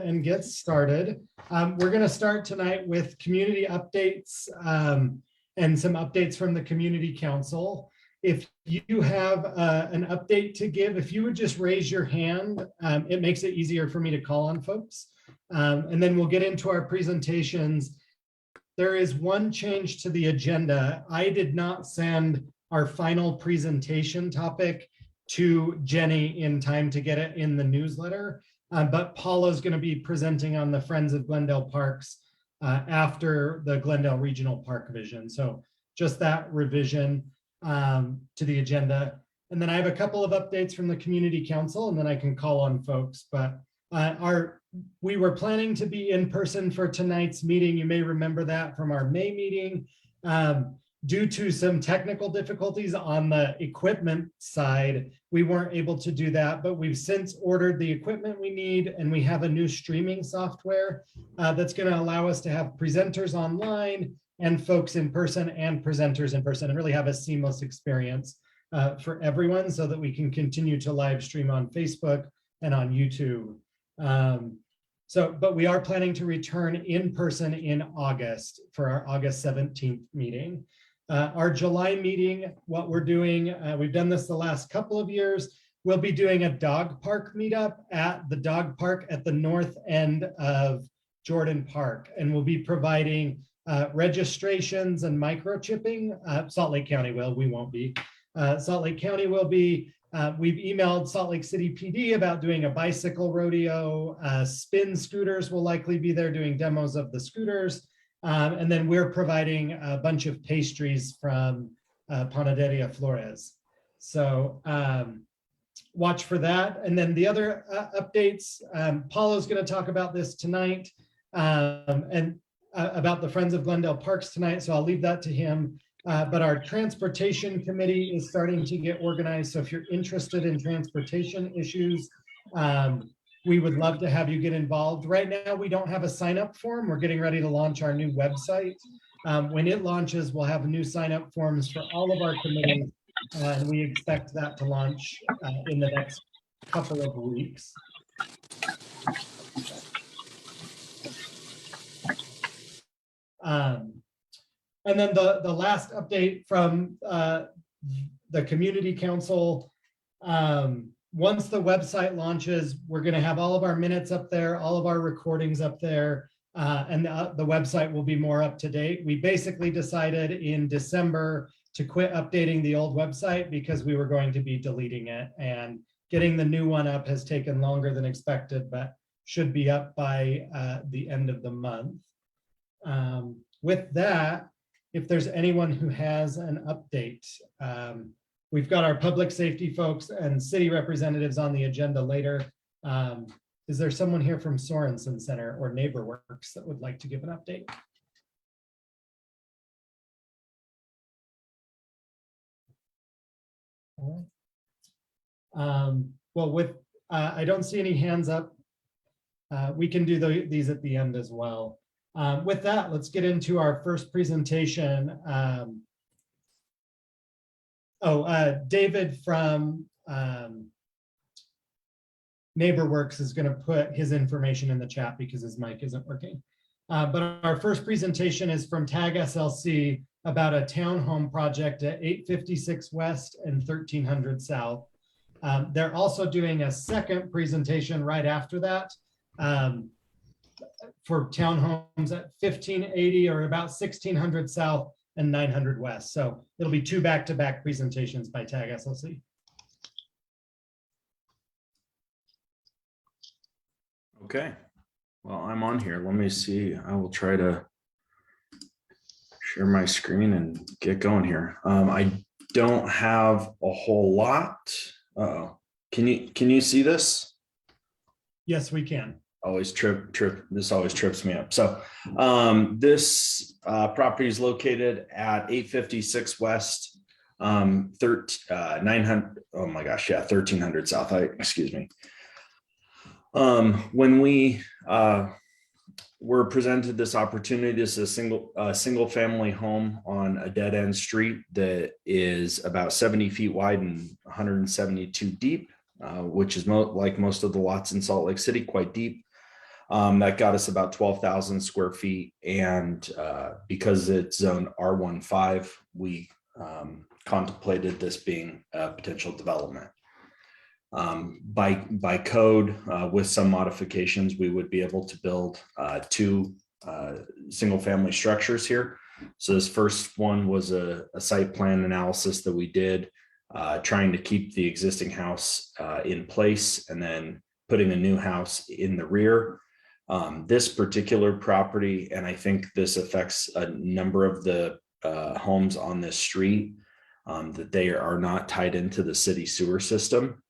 and get started. We're going to start tonight with community updates and some updates from the Community Council. If you have an update to give, if you would just raise your hand, it makes it easier for me to call on folks. And then we'll get into our presentations. There is one change to the agenda. I did not send our final presentation topic to Jenny in time to get it in the newsletter, but Paula is going to be presenting on the Friends of Glendale Parks after the Glendale Regional Park Vision. So just that revision to the agenda. And then I have a couple of updates from the Community Council, and then I can call on folks. But we were planning to be in person for tonight's meeting. You may remember that from our May meeting. Due to some technical difficulties on the equipment side, we weren't able to do that, but we've since ordered the equipment we need, and we have a new streaming software that's going to allow us to have presenters online and folks in person and presenters in person, and really have a seamless experience for everyone so that we can continue to live stream on Facebook and on YouTube. But we are planning to return in person in August for our August 17th meeting. Our July meeting, what we're doing, we've done this the last couple of years, we'll be doing a dog park meetup at the dog park at the north end of Jordan Park. And we'll be providing registrations and microchipping. Salt Lake County will, we won't be. Salt Lake County will be. We've emailed Salt Lake City PD about doing a bicycle rodeo. Spin scooters will likely be there doing demos of the scooters. And then we're providing a bunch of pastries from Panaderia Flores. So watch for that. And then the other updates, Paulo's going to talk about this tonight and about the Friends of Glendale Parks tonight. So I'll leave that to him. But our transportation committee is starting to get organized. So if you're interested in transportation issues, we would love to have you get involved. Right now, we don't have a sign-up form. We're getting ready to launch our new website. When it launches, we'll have new sign-up forms for all of our committees, and we expect that to launch in the next couple of weeks. And then the last update from the Community Council, once the website launches, we're going to have all of our minutes up there, all of our recordings up there, and the website will be more up to date. We basically decided in December to quit updating the old website because we were going to be deleting it, and getting the new one up has taken longer than expected, but should be up by the end of the month. With that, if there's anyone who has an update, we've got our public safety folks and city representatives on the agenda later. Is there someone here from Sorensen Center or NeighborWorks that would like to give an update? All right. Well, I don't see any hands up. We can do these at the end as well. With that, let's get into our first presentation. David from NeighborWorks is going to put his information in the chat because his mic isn't working. But our first presentation is from TAG SLC about a townhome project at 856 West and 1300 South. They're also doing a second presentation right after that for townhomes at 1580 or about 1600 South and 900 West. So it'll be two back-to-back presentations by TAG SLC. Okay, well, I'm on here. Let me see. I will try to share my screen and get going here. I don't have a whole lot. Uh-oh. Can you see this? Yes, we can. This always trips me up. So this property is located at 856 West, 900, oh my gosh, yeah, 1300 South, excuse me. When we were presented this opportunity, this is a single family home on a dead end street that is about 70 feet wide and 172 deep, which is like most of the lots in Salt Lake City, quite deep. That got us about 12,000 square feet. And because it's zone R15, we contemplated this being a potential development. By code, with some modifications, we would be able to build two single family structures here. So this first one was a site plan analysis that we did, trying to keep the existing house in place and then putting a new house in the rear. This particular property, and I think this affects a number of the homes on this street, that they are not tied into the city sewer system.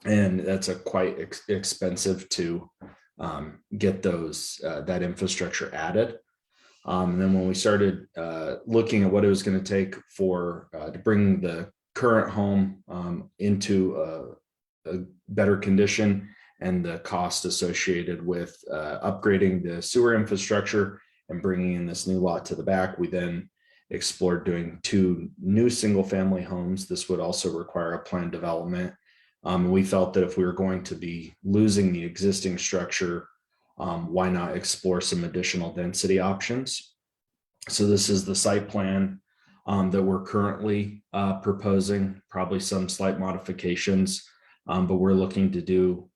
And that's a quite expensive to get those that infrastructure added. And then when we started looking at what it was going to take for to bring the current home into a better condition and the cost associated with upgrading the sewer infrastructure and bringing in this new lot to the back, we then explored doing two new single family homes. This would also require a planned development. We felt that if we were going to be losing the existing structure, why not explore some additional density options? So this is the site plan that we're currently proposing, probably some slight modifications, but we're looking to do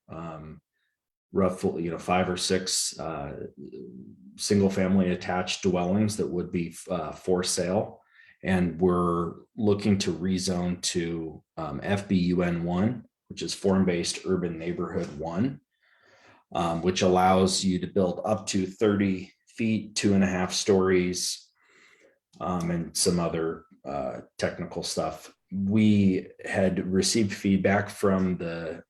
roughly 5 or 6 single family attached dwellings that would be for sale. And we're looking to rezone to FBUN 1, which is form-based urban neighborhood 1, which allows you to build up to 30 feet, 2.5 stories, and some other technical stuff. We had received feedback from the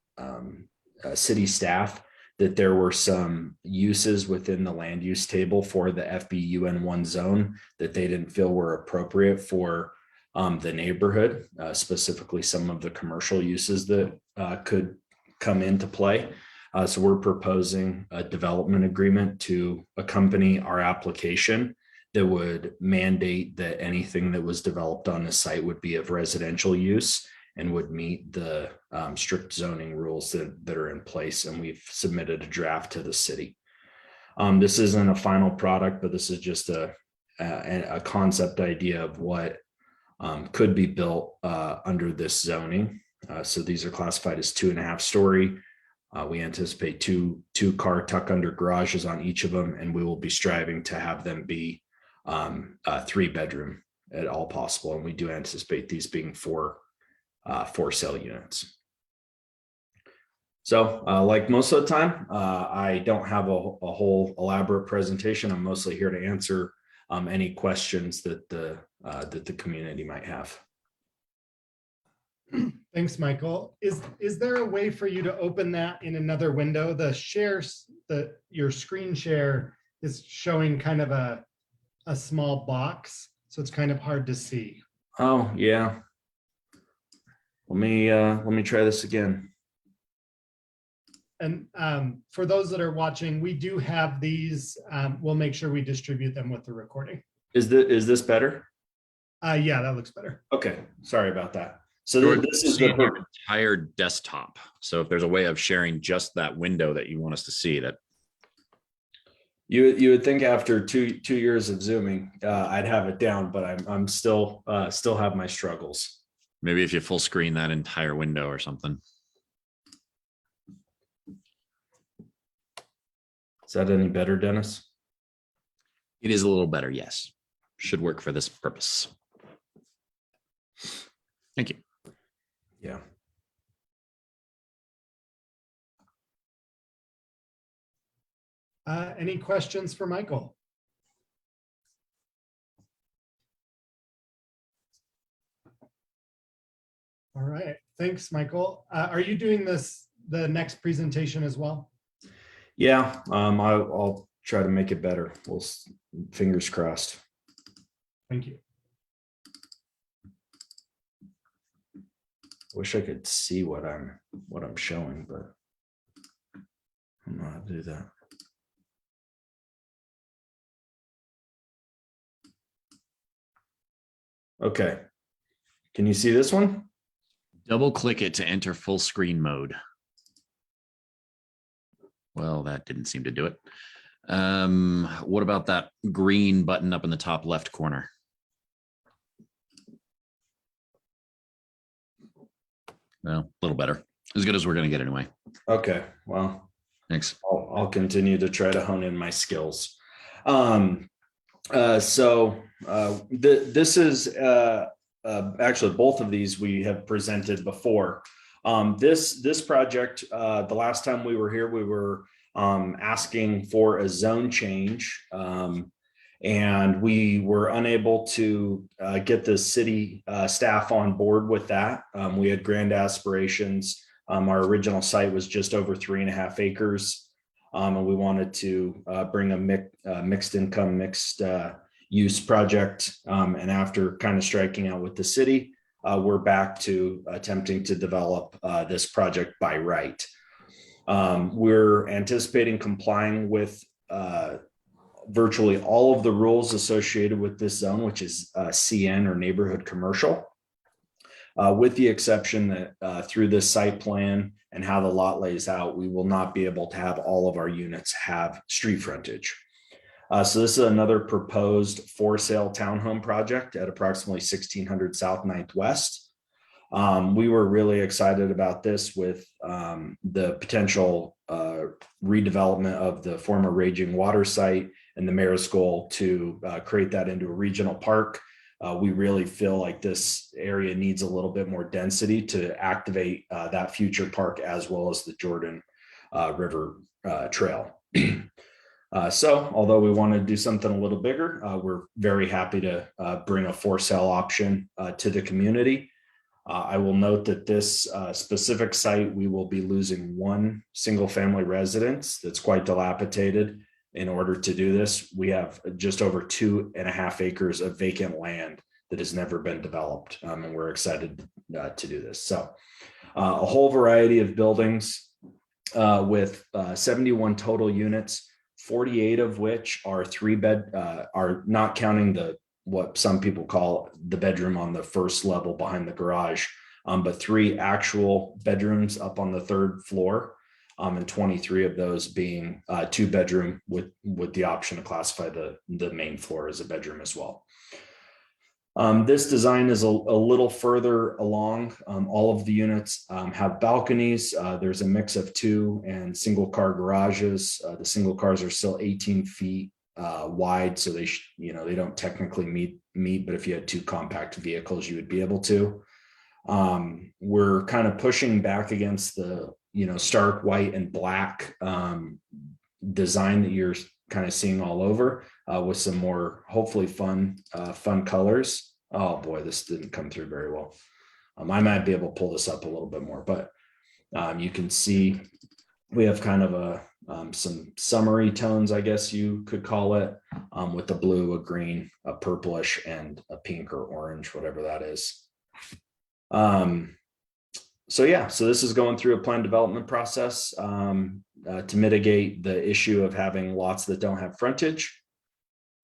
city staff that there were some uses within the land use table for the FBUN 1 zone that they didn't feel were appropriate for the neighborhood, specifically some of the commercial uses that could come into play. So we're proposing a development agreement to accompany our application that would mandate that anything that was developed on the site would be of residential use and would meet the strict zoning rules that are in place. And we've submitted a draft to the city. This isn't a final product, but this is just a concept idea of what could be built under this zoning. So these are classified as 2.5 story. We anticipate two car tuck under garages on each of them, and we will be striving to have them be 3 bedroom at all possible. And we do anticipate these being for sale units. So like most of the time, I don't have a whole elaborate presentation. I'm mostly here to answer any questions that the community might have. Thanks, Michael. Is there a way for you to open that in another window? The shares, your screen share is showing kind of a small box, so it's kind of hard to see. Oh yeah. Let me try this again. And for those that are watching, we do have these. We'll make sure we distribute them with the recording. Is this better? Yeah, that looks better. Okay, sorry about that. So this is the entire desktop. So if there's a way of sharing just that window that you want us to see, that you would think after two years of Zooming, I'd have it down, but I'm still have my struggles. maybe if you full screen that entire window or something. Is that any better, Dennis? It is a little better, yes. Should work for this purpose. Thank you. Yeah. Any questions for Michael? All right, thanks, Michael. Are you doing the next presentation as well? Yeah, I'll try to make it better. Fingers crossed. Thank you. Wish I could see what I'm showing, but I don't know how to do that. Okay. Can you see this one? Double click it to enter full screen mode. Well, that didn't seem to do it. What about that green button up in the top left corner? Well, a little better. As good as we're going to get anyway. Okay, well, Thanks. I'll continue to try to hone in my skills. This is actually both of these we have presented before. This project, the last time we were here, we were asking for a zone change, and we were unable to get the city staff on board with that. We had grand aspirations. Our original site was just over 3.5 acres. And we wanted to bring a mixed income, mixed use project. And after kind of striking out with the city, we're back to attempting to develop this project by right. We're anticipating complying with virtually all of the rules associated with this zone, which is CN or neighborhood commercial. With the exception that through this site plan and how the lot lays out, we will not be able to have all of our units have street frontage. So this is another proposed for sale townhome project at approximately 1600 South 9th West. We were really excited about this with the potential redevelopment of the former Raging Water site and the mayor's goal to create that into a regional park. We really feel like this area needs a little bit more density to activate that future park, as well as the Jordan River Trail. So although we want to do something a little bigger, we're very happy to bring a for sale option to the community. I will note that this specific site, we will be losing one single family residence that's quite dilapidated. In order to do this, we have just over 2.5 acres of vacant land that has never been developed, and we're excited to do this. So a whole variety of buildings with 71 total units, 48 of which are are not counting what some people call the bedroom on the first level behind the garage, but 3 actual bedrooms up on the 3rd floor. And 23 of those being 2-bedroom with the option to classify the main floor as a bedroom as well. This design is a little further along. All of the units have balconies. There's a mix of 2 and single car garages. The single cars are still 18 feet wide, so they don't technically meet, but if you had 2 compact vehicles, you would be able to. We're kind of pushing back against the stark white and black design that you're kind of seeing all over, with some more hopefully fun colors. Oh boy, this didn't come through very well. I might be able to pull this up a little bit more, but you can see we have kind of some summery tones, I guess you could call it, with the blue, a green, a purplish, and a pink or orange, whatever that is. So this is going through a planned development process to mitigate the issue of having lots that don't have frontage,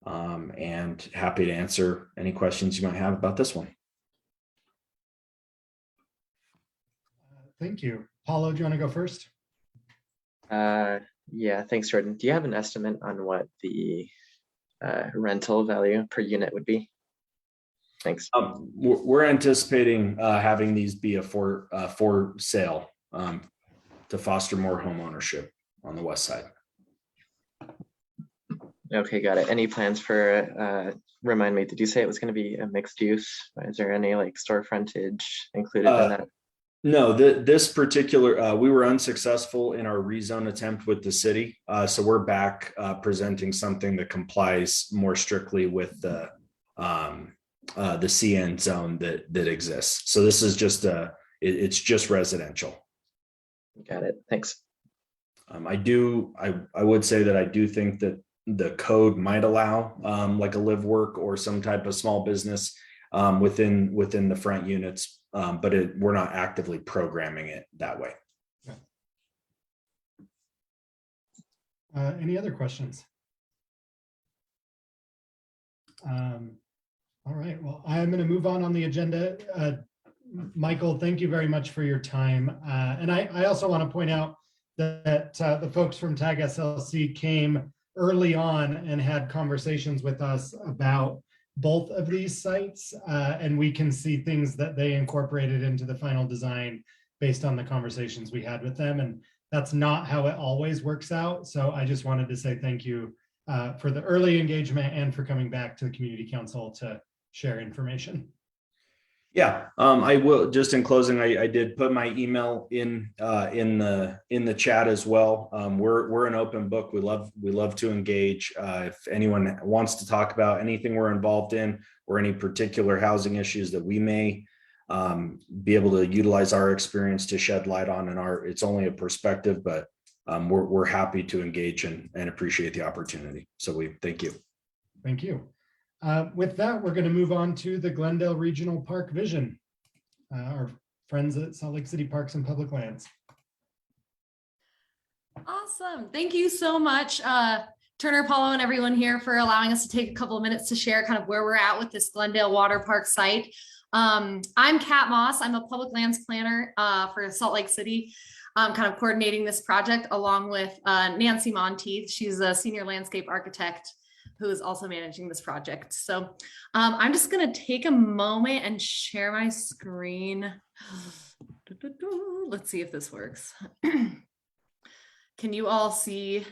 and happy to answer any questions you might have about this one. Thank you. Paulo, do you want to go first? Yeah, thanks, Jordan. Do you have an estimate on what the rental value per unit would be? Thanks. We're anticipating having these be a for sale to foster more home ownership on the west side. Okay, got it. Any plans for, remind me, did you say it was going to be a mixed use? Is there any like store frontage included in that? No, this particular, we were unsuccessful in our rezone attempt with the city. So we're back presenting something that complies more strictly with the CN zone that exists. So this is just it's just residential. Got it. Thanks. I would say that I do think that the code might allow like a live work or some type of small business within the front units, but we're not actively programming it that way. Any other questions? All right, well, I'm going to move on the agenda. Michael, thank you very much for your time. And I also want to point out that the folks from TAG SLC came early on and had conversations with us about both of these sites. And we can see things that they incorporated into the final design based on the conversations we had with them. And that's not how it always works out. So I just wanted to say thank you for the early engagement and for coming back to the Community Council to share information. Yeah, I will, just in closing, I did put my email in the chat as well. We're an open book. We love to engage. If anyone wants to talk about anything we're involved in or any particular housing issues that we may be able to utilize our experience to shed light on, and it's only a perspective, but we're happy to engage and appreciate the opportunity. So we thank you. Thank you. With that, we're going to move on to the Glendale Regional Park Vision, our friends at Salt Lake City Parks and Public Lands. Awesome. Thank you so much, Turner, Paulo, and everyone here for allowing us to take a couple of minutes to share kind of where we're at with this Glendale Water Park site. I'm Kat Moss. I'm a public lands planner for Salt Lake City, kind of coordinating this project along with Nancy Monteith. She's a senior landscape architect who is also managing this project. So I'm just gonna take a moment and share my screen. Let's see if this works. Can you all see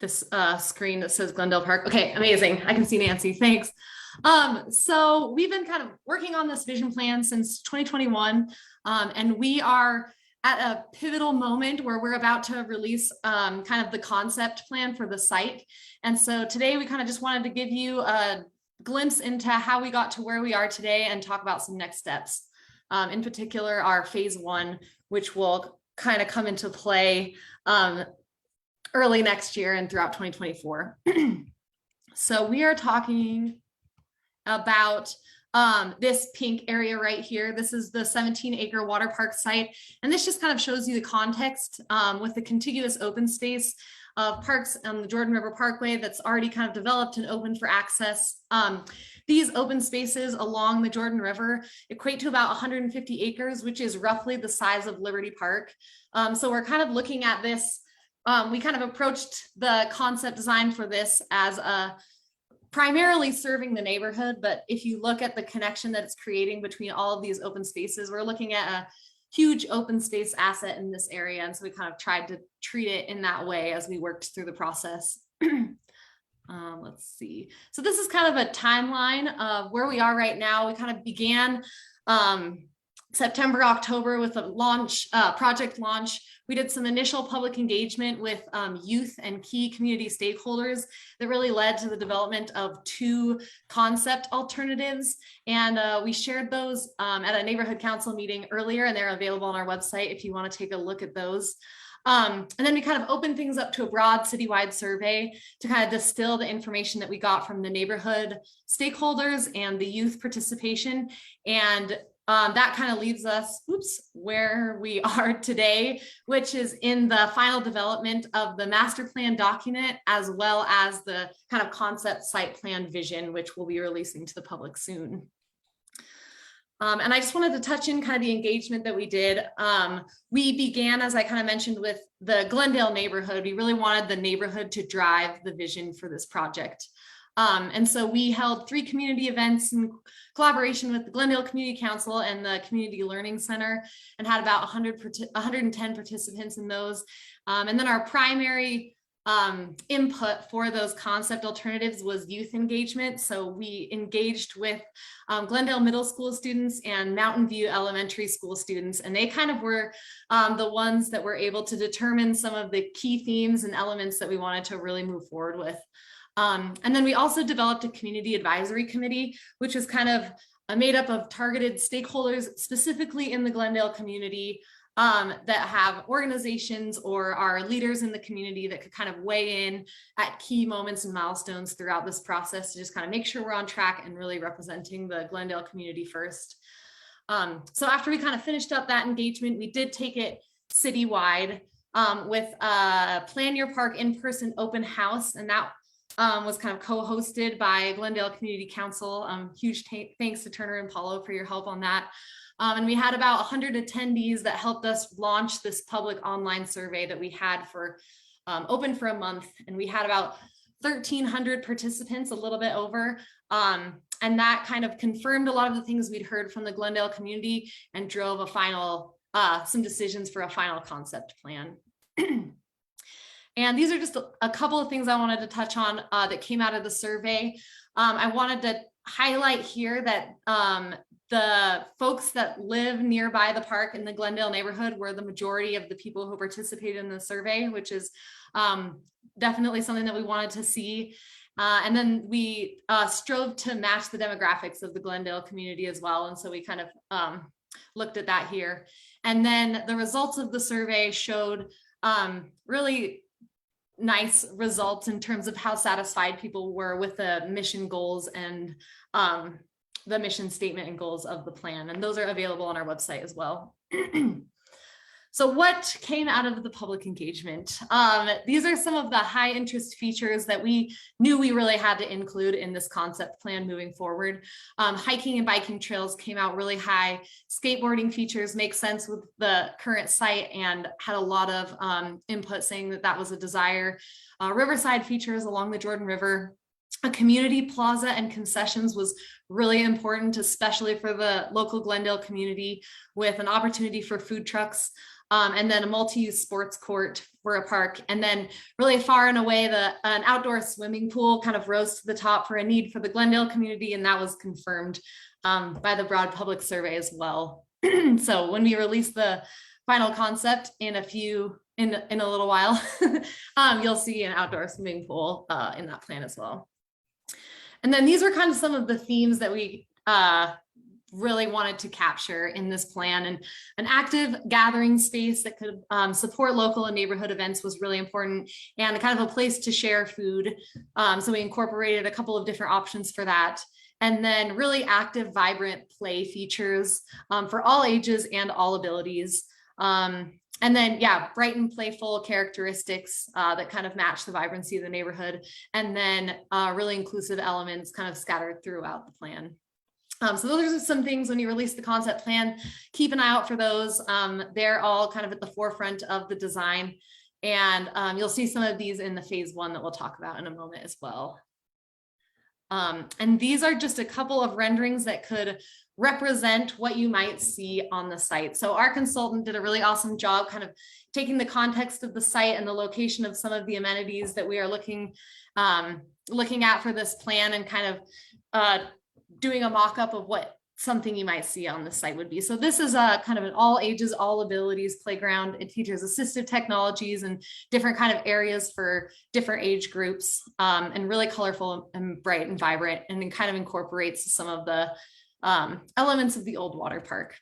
this screen that says Glendale Park? Okay, amazing. I can see Nancy, thanks. So we've been kind of working on this vision plan since 2021, and we are at a pivotal moment where we're about to release kind of the concept plan for the site. And so today we kind of just wanted to give you a glimpse into how we got to where we are today and talk about some next steps. In particular, our phase 1, which will kind of come into play early next year and throughout 2024. So we are talking about this pink area right here. This is the 17-acre water park site. And this just kind of shows you the context with the contiguous open space of parks on the Jordan River Parkway that's already kind of developed and open for access. These open spaces along the Jordan River equate to about 150 acres, which is roughly the size of Liberty Park. So we're kind of looking at this. We kind of approached the concept design for this as a primarily serving the neighborhood, but if you look at the connection that it's creating between all of these open spaces, we're looking at a huge open space asset in this area. And so we kind of tried to treat it in that way as we worked through the process. Let's see. So this is kind of a timeline of where we are right now. We kind of began September, October with a launch, project launch. We did some initial public engagement with youth and key community stakeholders that really led to the development of 2 concept alternatives. And we shared those at a neighborhood council meeting earlier, and they're available on our website if you want to take a look at those. And then we kind of opened things up to a broad citywide survey to kind of distill the information that we got from the neighborhood stakeholders and the youth participation. And that kind of leaves us, where we are today, which is in the final development of the master plan document, as well as the kind of concept site plan vision, which we'll be releasing to the public soon. And I just wanted to touch in kind of the engagement that we did. We began, as I kind of mentioned, with the Glendale neighborhood. We really wanted the neighborhood to drive the vision for this project. And so we held 3 community events in collaboration with the Glendale Community Council and the Community Learning Center, and had about 110 participants in those. And then our primary input for those concept alternatives was youth engagement. So we engaged with Glendale Middle School students and Mountain View Elementary School students, and they kind of were the ones that were able to determine some of the key themes and elements that we wanted to really move forward with. And then we also developed a community advisory committee, which was kind of made up of targeted stakeholders, specifically in the Glendale community, that have organizations or are leaders in the community that could kind of weigh in at key moments and milestones throughout this process to just kind of make sure we're on track and really representing the Glendale community first. So after we kind of finished up that engagement, we did take it citywide with Plan Your Park in-person open house, and that was kind of co-hosted by Glendale Community Council. Huge thanks to Turner and Paulo for your help on that. And we had about 100 attendees that helped us launch this public online survey that we had for open for a month. And we had about 1,300 participants, a little bit over. And that kind of confirmed a lot of the things we'd heard from the Glendale community and drove a final, some decisions for a final concept plan. And these are just a couple of things I wanted to touch on that came out of the survey. I wanted to highlight here that the folks that live nearby the park in the Glendale neighborhood were the majority of the people who participated in the survey, which is definitely something that we wanted to see. And then we strove to match the demographics of the Glendale community as well. And so we kind of looked at that here. And then the results of the survey showed really nice results in terms of how satisfied people were with the mission goals and the mission statement and goals of the plan. And those are available on our website as well. So what came out of the public engagement? These are some of the high interest features that we knew we really had to include in this concept plan moving forward. Hiking and biking trails came out really high. Skateboarding features make sense with the current site and had a lot of input saying that that was a desire. Riverside features along the Jordan River. A community plaza and concessions was really important, especially for the local Glendale community, with an opportunity for food trucks. And then a multi-use sports court for a park. And then really far and away, an outdoor swimming pool kind of rose to the top for a need for the Glendale community. And that was confirmed by the broad public survey as well. So when we release the final concept in a little while, you'll see an outdoor swimming pool in that plan as well. And then these are kind of some of the themes that we really wanted to capture in this plan. And an active gathering space that could support local and neighborhood events was really important, and kind of a place to share food. So we incorporated a couple of different options for that. And then really active, vibrant play features for all ages and all abilities. And then, yeah, bright and playful characteristics that kind of match the vibrancy of the neighborhood. And then really inclusive elements kind of scattered throughout the plan. So those are some things when you release the concept plan, keep an eye out for those. They're all kind of at the forefront of the design. And you'll see some of these in the phase 1 that we'll talk about in a moment as well. And these are just a couple of renderings that could represent what you might see on the site. So our consultant did a really awesome job kind of taking the context of the site and the location of some of the amenities that we are looking at for this plan, and kind of doing a mock-up of what something you might see on the site would be. So this is a kind of an all ages, all abilities playground. It features assistive technologies and different kind of areas for different age groups, and really colorful and bright and vibrant, and then kind of incorporates some of the elements of the old water park.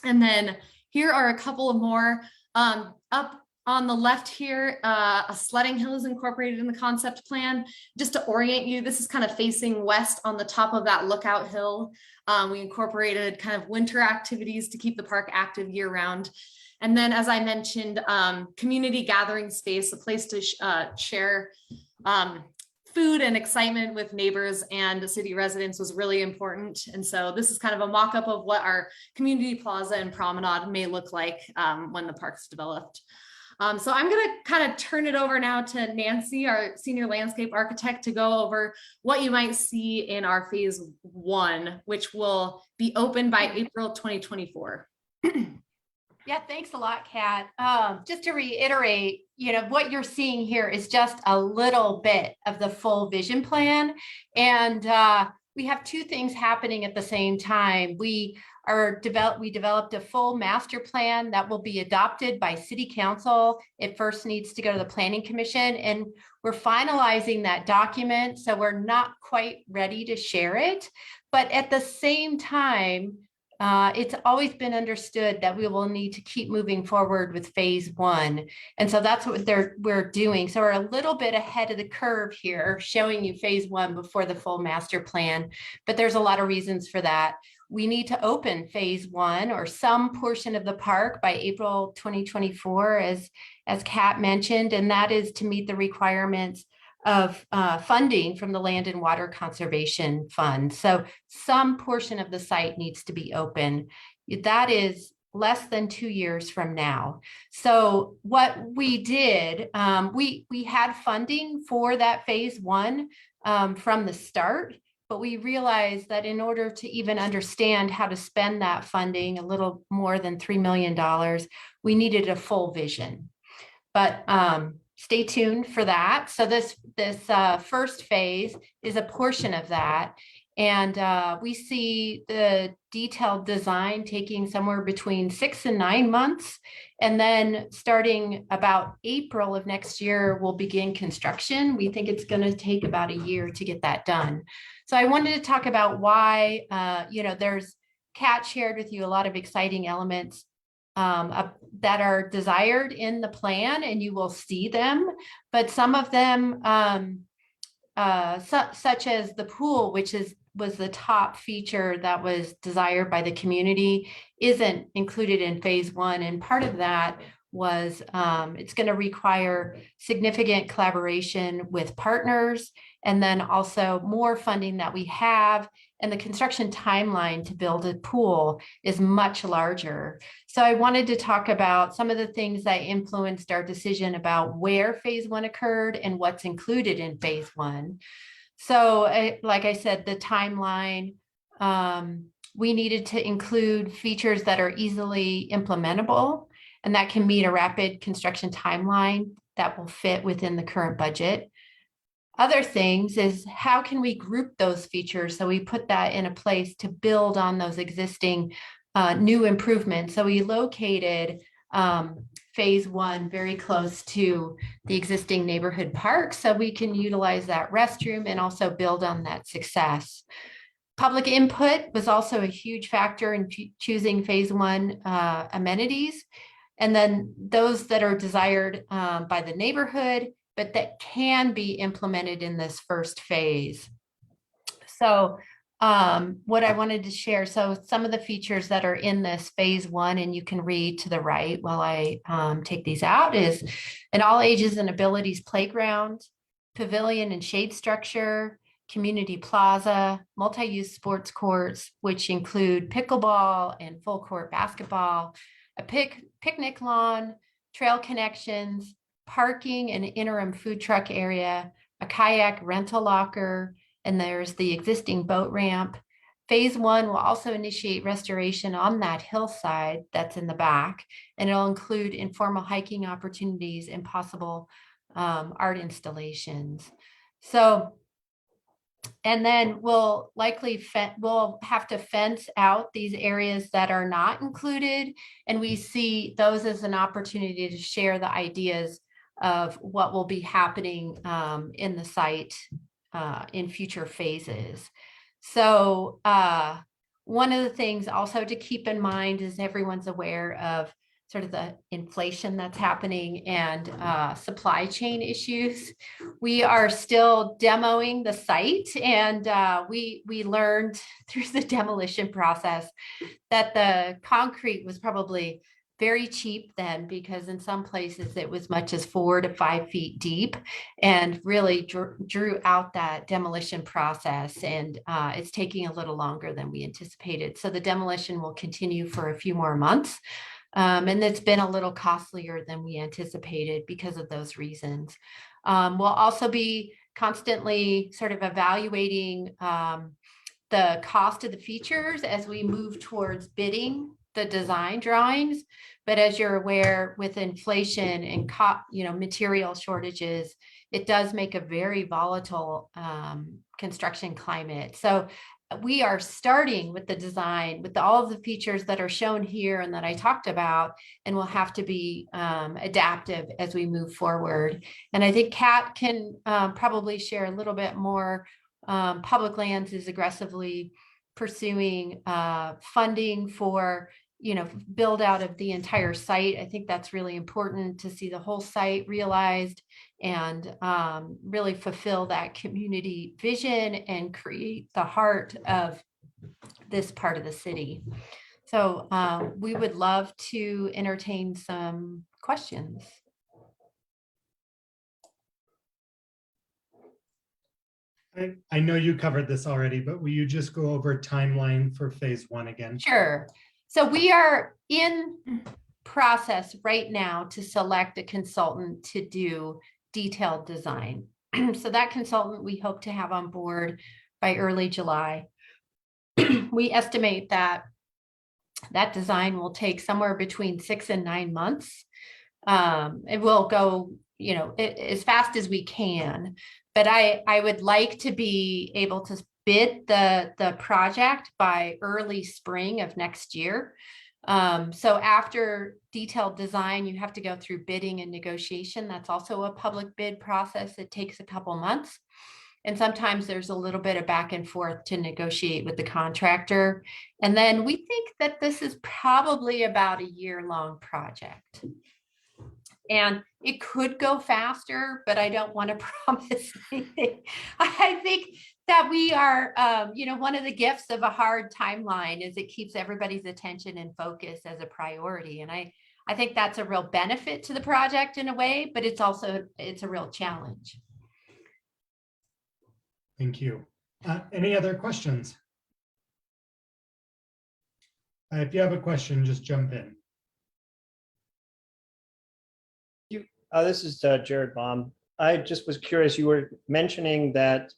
And then here are a couple of more. Up on the left here, a sledding hill is incorporated in the concept plan. Just to orient you, this is kind of facing west on the top of that lookout hill. We incorporated kind of winter activities to keep the park active year round. And then, as I mentioned, community gathering space, a place to share food and excitement with neighbors and city residents was really important. And so this is kind of a mock-up of what our community plaza and promenade may look like when the park's developed. So I'm going to kind of turn it over now to Nancy, our senior landscape architect, to go over what you might see in our phase 1, which will be open by April 2024. Yeah, thanks a lot, Kat. Just to reiterate, what you're seeing here is just a little bit of the full vision plan. And we have two things happening at the same time. We developed a full master plan that will be adopted by City Council. It first needs to go to the Planning Commission, and we're finalizing that document. So we're not quite ready to share it. But at the same time, it's always been understood that we will need to keep moving forward with phase 1. And so that's what we're doing. So we're a little bit ahead of the curve here, showing you phase 1 before the full master plan. But there's a lot of reasons for that. We need to open phase 1 or some portion of the park by April 2024, as Kat mentioned, and that is to meet the requirements of funding from the Land and Water Conservation Fund. So some portion of the site needs to be open. That is less than 2 years from now. So what we did, we had funding for that phase one from the start, but we realized that in order to even understand how to spend that funding, a little more than $3 million, we needed a full vision. But stay tuned for that. So this first phase is a portion of that. And we see the detailed design taking somewhere between 6 and 9 months. And then starting about April of next year, we'll begin construction. We think it's going to take about a year to get that done. So I wanted to talk about why, there's Kat shared with you a lot of exciting elements that are desired in the plan, and you will see them, but some of them, such as the pool, which was the top feature that was desired by the community, isn't included in phase one. And part of that was it's going to require significant collaboration with partners, and then also more funding that we have. And the construction timeline to build a pool is much larger. So I wanted to talk about some of the things that influenced our decision about where phase one occurred and what's included in phase one. So like I said, the timeline, we needed to include features that are easily implementable and that can meet a rapid construction timeline that will fit within the current budget. Other things is how can we group those features? So we put that in a place to build on those existing new improvements. So we located phase one very close to the existing neighborhood park, so we can utilize that restroom and also build on that success. Public input was also a huge factor in choosing phase one amenities. And then those that are desired by the neighborhood, but that can be implemented in this first phase. So what I wanted to share, so some of the features that are in this phase one, and you can read to the right while I take these out, is an all ages and abilities playground, pavilion and shade structure, community plaza, multi-use sports courts, which include pickleball and full court basketball, a picnic lawn, trail connections, parking and interim food truck area, a kayak rental locker, and there's the existing boat ramp. Phase one will also initiate restoration on that hillside that's in the back, and it'll include informal hiking opportunities and possible art installations. So, and then we'll have to fence out these areas that are not included, and we see those as an opportunity to share the ideas of what will be happening in the site in future phases. So one of the things also to keep in mind is everyone's aware of sort of the inflation that's happening and supply chain issues. We are still demoing the site, and we learned through the demolition process that the concrete was probably very cheap then, because in some places it was much as 4 to 5 feet deep, and really drew out that demolition process. And it's taking a little longer than we anticipated. So the demolition will continue for a few more months. And it's been a little costlier than we anticipated because of those reasons. We'll also be constantly sort of evaluating the cost of the features as we move towards bidding the design drawings. But as you're aware, with inflation and material shortages, it does make a very volatile construction climate. So we are starting with the design with all of the features that are shown here and that I talked about, and we'll have to be adaptive as we move forward. And I think Kat can probably share a little bit more. Public Lands is aggressively pursuing funding for build out of the entire site. I think that's really important to see the whole site realized and really fulfill that community vision and create the heart of this part of the city. So we would love to entertain some questions. I know you covered this already, but will you just go over timeline for phase one again? Sure. So we are in process right now to select a consultant to do detailed design. So that consultant we hope to have on board by early July. We estimate that that design will take somewhere between 6 and 9 months. It will go, as fast as we can, but I would like to be able to bid the project by early spring of next year. So after detailed design, you have to go through bidding and negotiation. That's also a public bid process. It takes a couple months. And sometimes there's a little bit of back and forth to negotiate with the contractor. And then we think that this is probably about a year-long project. And it could go faster, but I don't want to promise anything. I think that we are, one of the gifts of a hard timeline is it keeps everybody's attention and focus as a priority. And I think that's a real benefit to the project in a way, but it's a real challenge. Thank you. Any other questions? If you have a question, just jump in. This is Jared Baum. I just was curious, you were mentioning that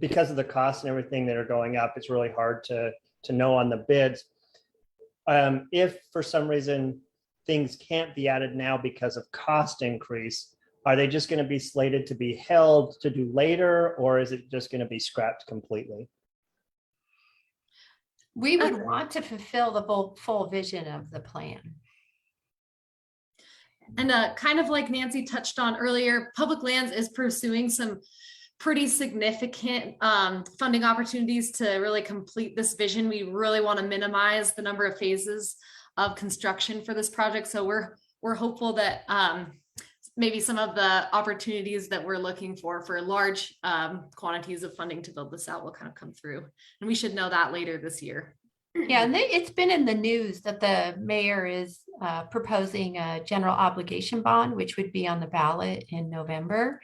because of the costs and everything that are going up, it's really hard to know on the bids. If for some reason things can't be added now because of cost increase, are they just going to be slated to be held to do later, or is it just going to be scrapped completely? We would want to fulfill the full vision of the plan. And kind of like Nancy touched on earlier, Public Lands is pursuing some pretty significant funding opportunities to really complete this vision. We really want to minimize the number of phases of construction for this project. So we're hopeful that maybe some of the opportunities that we're looking for large quantities of funding to build this out will kind of come through. And we should know that later this year. Yeah, and it's been in the news that the mayor is proposing a general obligation bond, which would be on the ballot in November.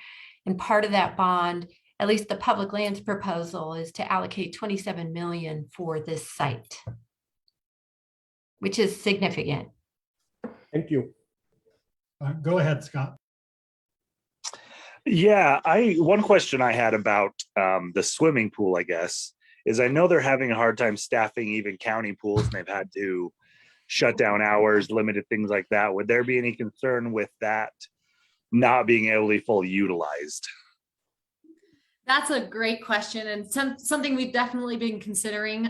And part of that bond, at least the Public Lands proposal, is to allocate 27 million for this site, which is significant. Thank you. Go ahead, Scott. Yeah, one question I had about the swimming pool, I guess, is I know they're having a hard time staffing even county pools, and they've had to shut down hours, limited things like that. Would there be any concern with that not being able to be fully utilized? That's a great question, and something we've definitely been considering.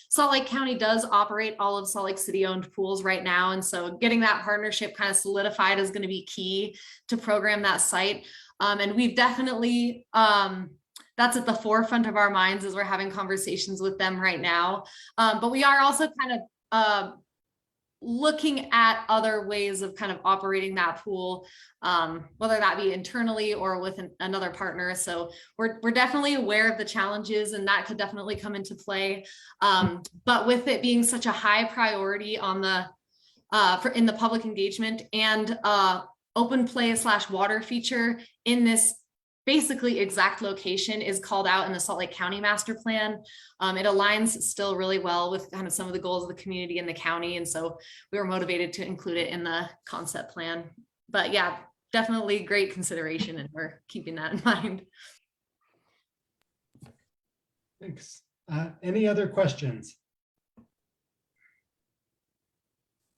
Salt Lake County does operate all of Salt Lake City-owned pools right now, and so getting that partnership kind of solidified is going to be key to program that site. And we've definitely, that's at the forefront of our minds as we're having conversations with them right now. But we are also kind of looking at other ways of kind of operating that pool, whether that be internally or with another partner. So we're definitely aware of the challenges, and that could definitely come into play. But with it being such a high priority on the in the public engagement and open play / water feature in this basically exact location is called out in the Salt Lake County master plan. It aligns still really well with kind of some of the goals of the community and the county. And so we were motivated to include it in the concept plan. But yeah, definitely great consideration, and we're keeping that in mind. Thanks. Any other questions?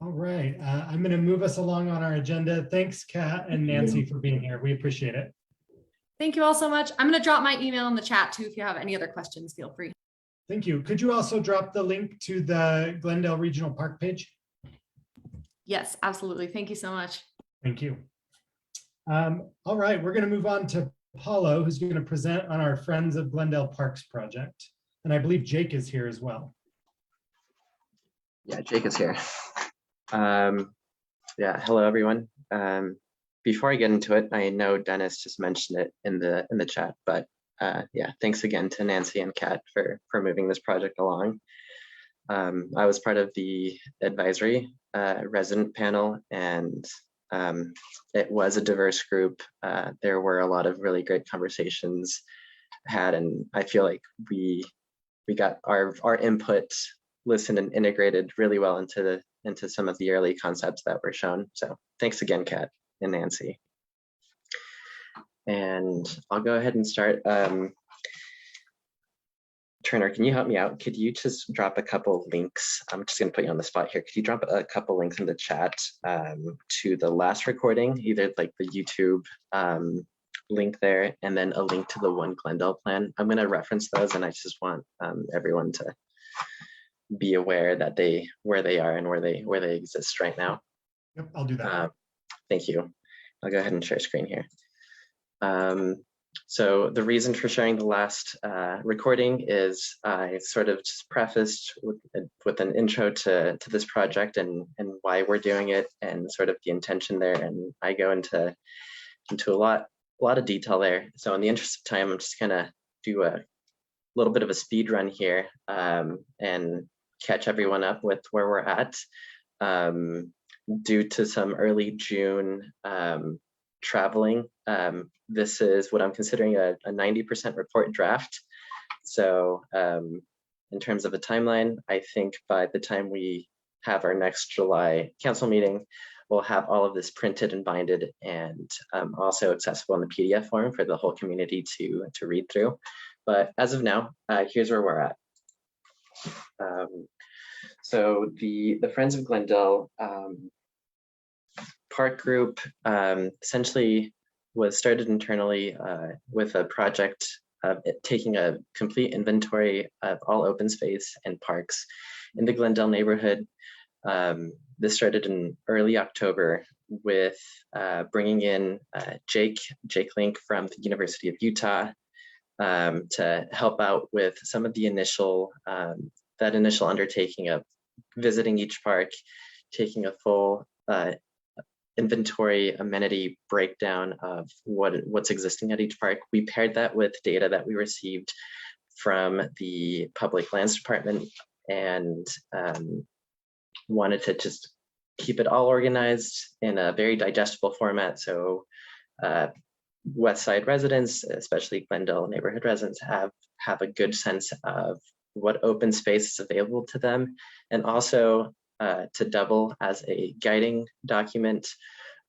All right, I'm going to move us along on our agenda. Thanks, Kat and Nancy, for being here. We appreciate it. Thank you all so much. I'm going to drop my email in the chat too. If you have any other questions, feel free. Thank you. Could you also drop the link to the Glendale Regional Park page? Yes, absolutely. Thank you so much. Thank you. All right, we're going to move on to Paulo, who's going to present on our Friends of Glendale Parks project. And I believe Jake is here as well. Yeah, Jake is here. Yeah, hello everyone. Before I get into it, I know Dennis just mentioned it in the chat, but yeah, thanks again to Nancy and Kat for moving this project along. I was part of the advisory resident panel, and it was a diverse group. There were a lot of really great conversations had, and I feel like we got our input listened and integrated really well into some of the early concepts that were shown. So thanks again, Kat and Nancy. And I'll go ahead and start. Turner, can you help me out? Could you just drop a couple links? I'm just going to put you on the spot here. Could you drop a couple links in the chat to the last recording, either like the YouTube link there, and then a link to the One Glendale plan? I'm going to reference those, and I just want everyone to be aware that where they are and where they exist right now. Yep, I'll do that. Thank you. I'll go ahead and share screen here. So the reason for sharing the last recording is I sort of just prefaced with an intro to this project and why we're doing it and sort of the intention there. And I go into a lot of detail there. So in the interest of time, I'm just gonna do a little bit of a speed run here and catch everyone up with where we're at. Due to some early June traveling, this is what I'm considering a 90% report draft. So in terms of a timeline, I think by the time we have our next July council meeting, we'll have all of this printed and binded and also accessible in the PDF form for the whole community to read through. But as of now, here's where we're at. So the Friends of Glendale Park Group essentially was started internally with a project of taking a complete inventory of all open space and parks in the Glendale neighborhood. This started in early October with bringing in Jake Link from the University of Utah to help out with some of the initial undertaking of visiting each park, taking a full inventory amenity breakdown of what's existing at each park. We paired that with data that we received from the Public Lands Department and wanted to just keep it all organized in a very digestible format. So West Side residents, especially Glendale neighborhood residents, have a good sense of what open space is available to them, and also to double as a guiding document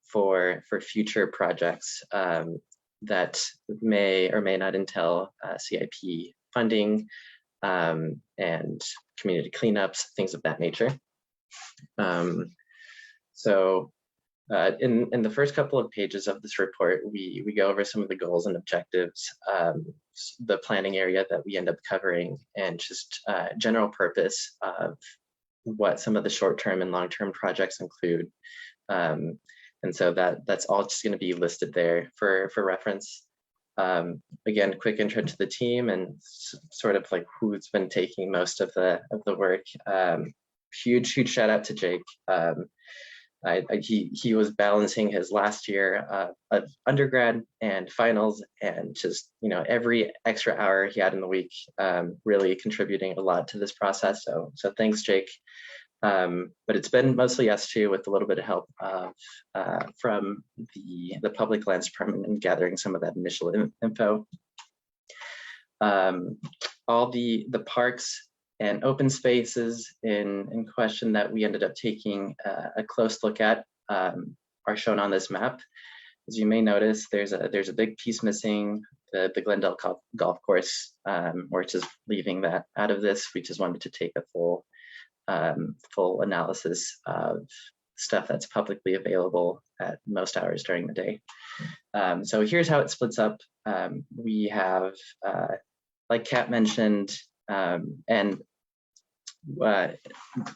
for future projects that may or may not entail CIP funding and community cleanups, things of that nature. So in the first couple of pages of this report, we go over some of the goals and objectives, the planning area that we end up covering, and just general purpose of what some of the short-term and long-term projects include. And so that's all just going to be listed there for reference. Again, quick intro to the team and sort of like who's been taking most of the work. Huge shout out to Jake. He was balancing his last year of undergrad and finals, and just every extra hour he had in the week, really contributing a lot to this process. So thanks, Jake. But it's been mostly us two, with a little bit of help from the Public Lands Department in gathering some of that initial info. All the parks and open spaces in question that we ended up taking a close look at are shown on this map. As you may notice, there's a big piece missing, the Glendale Golf Course. We're just leaving that out of this. We just wanted to take a full analysis of stuff that's publicly available at most hours during the day. So here's how it splits up. We have, like Kat mentioned, and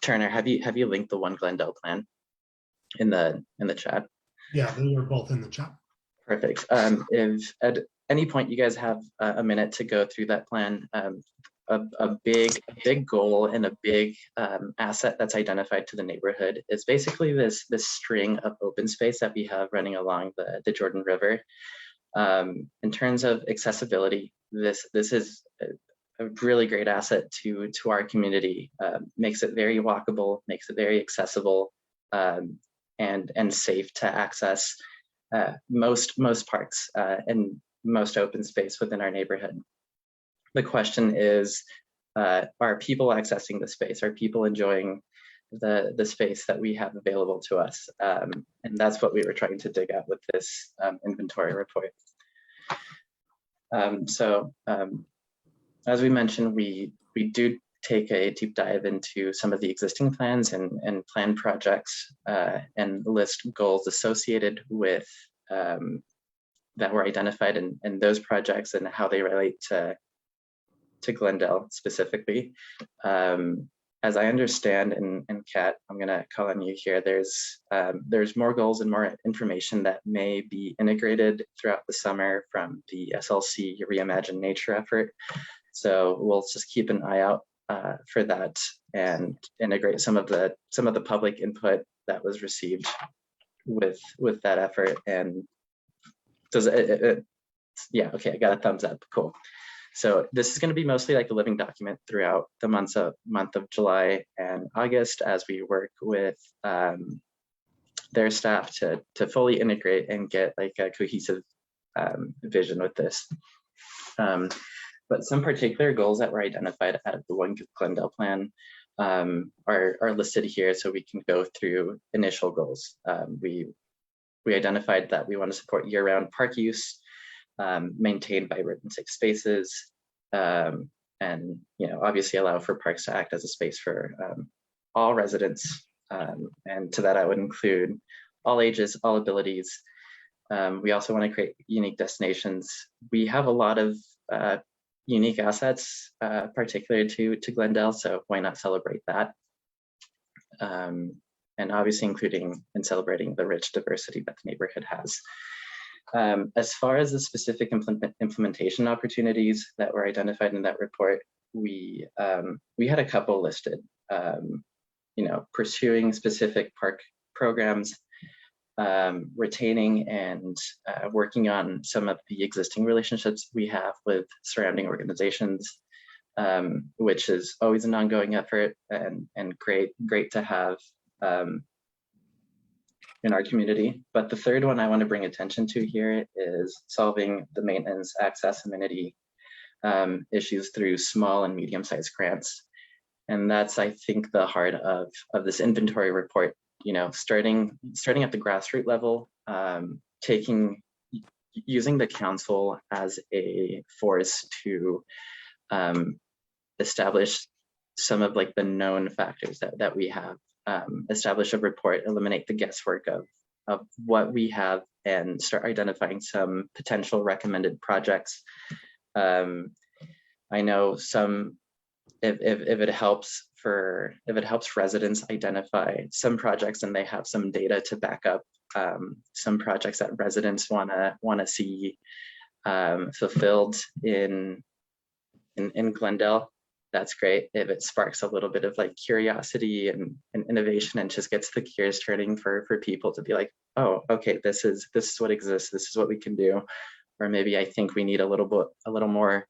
Turner, have you linked the One Glendale plan in the chat? Yeah, they were both in the chat. Perfect. If at any point you guys have a minute to go through that plan, a big goal and a big asset that's identified to the neighborhood is basically this string of open space that we have running along the Jordan River. In terms of accessibility, this is a really great asset to our community. Makes it very walkable, makes it very accessible, and safe to access most parks and most open space within our neighborhood. The question is, are people accessing the space? Are people enjoying the space that we have available to us? And that's what we were trying to dig at with this inventory report. As we mentioned, we do take a deep dive into some of the existing plans and plan projects and list goals associated with that were identified in those projects and how they relate to Glendale specifically. As I understand, and Kat, I'm gonna call on you here, there's more goals and more information that may be integrated throughout the summer from the SLC Reimagine Nature effort. So we'll just keep an eye out for that and integrate some of the public input that was received with that effort. And does yeah, okay, I got a thumbs up, cool. So this is going to be mostly like a living document throughout the month of July and August as we work with their staff to fully integrate and get like a cohesive vision with this. But some particular goals that were identified out of the One Glendale plan are listed here, so we can go through initial goals. We identified that we want to support year-round park use, maintain vibrant and safe spaces, and obviously allow for parks to act as a space for all residents. And to that, I would include all ages, all abilities. We also want to create unique destinations. We have a lot of unique assets, particularly to Glendale, so why not celebrate that? And obviously including and celebrating the rich diversity that the neighborhood has. As far as the specific implementation opportunities that were identified in that report, we had a couple listed. Pursuing specific park programs, retaining and working on some of the existing relationships we have with surrounding organizations, which is always an ongoing effort and great to have in our community. But the third one I want to bring attention to here is solving the maintenance, access, amenity issues through small and medium-sized grants. And that's, I think, the heart of this inventory report. Starting at the grassroots level, using the council as a force to establish some of like the known factors that we have, establish a report, eliminate the guesswork of what we have, and start identifying some potential recommended projects. I know if it helps residents identify some projects and they have some data to back up some projects that residents want to see fulfilled in Glendale, that's great. If it sparks a little bit of like curiosity and innovation and just gets the gears turning for people to be like, oh, okay, this is what exists, this is what we can do. Or maybe I think we need a little more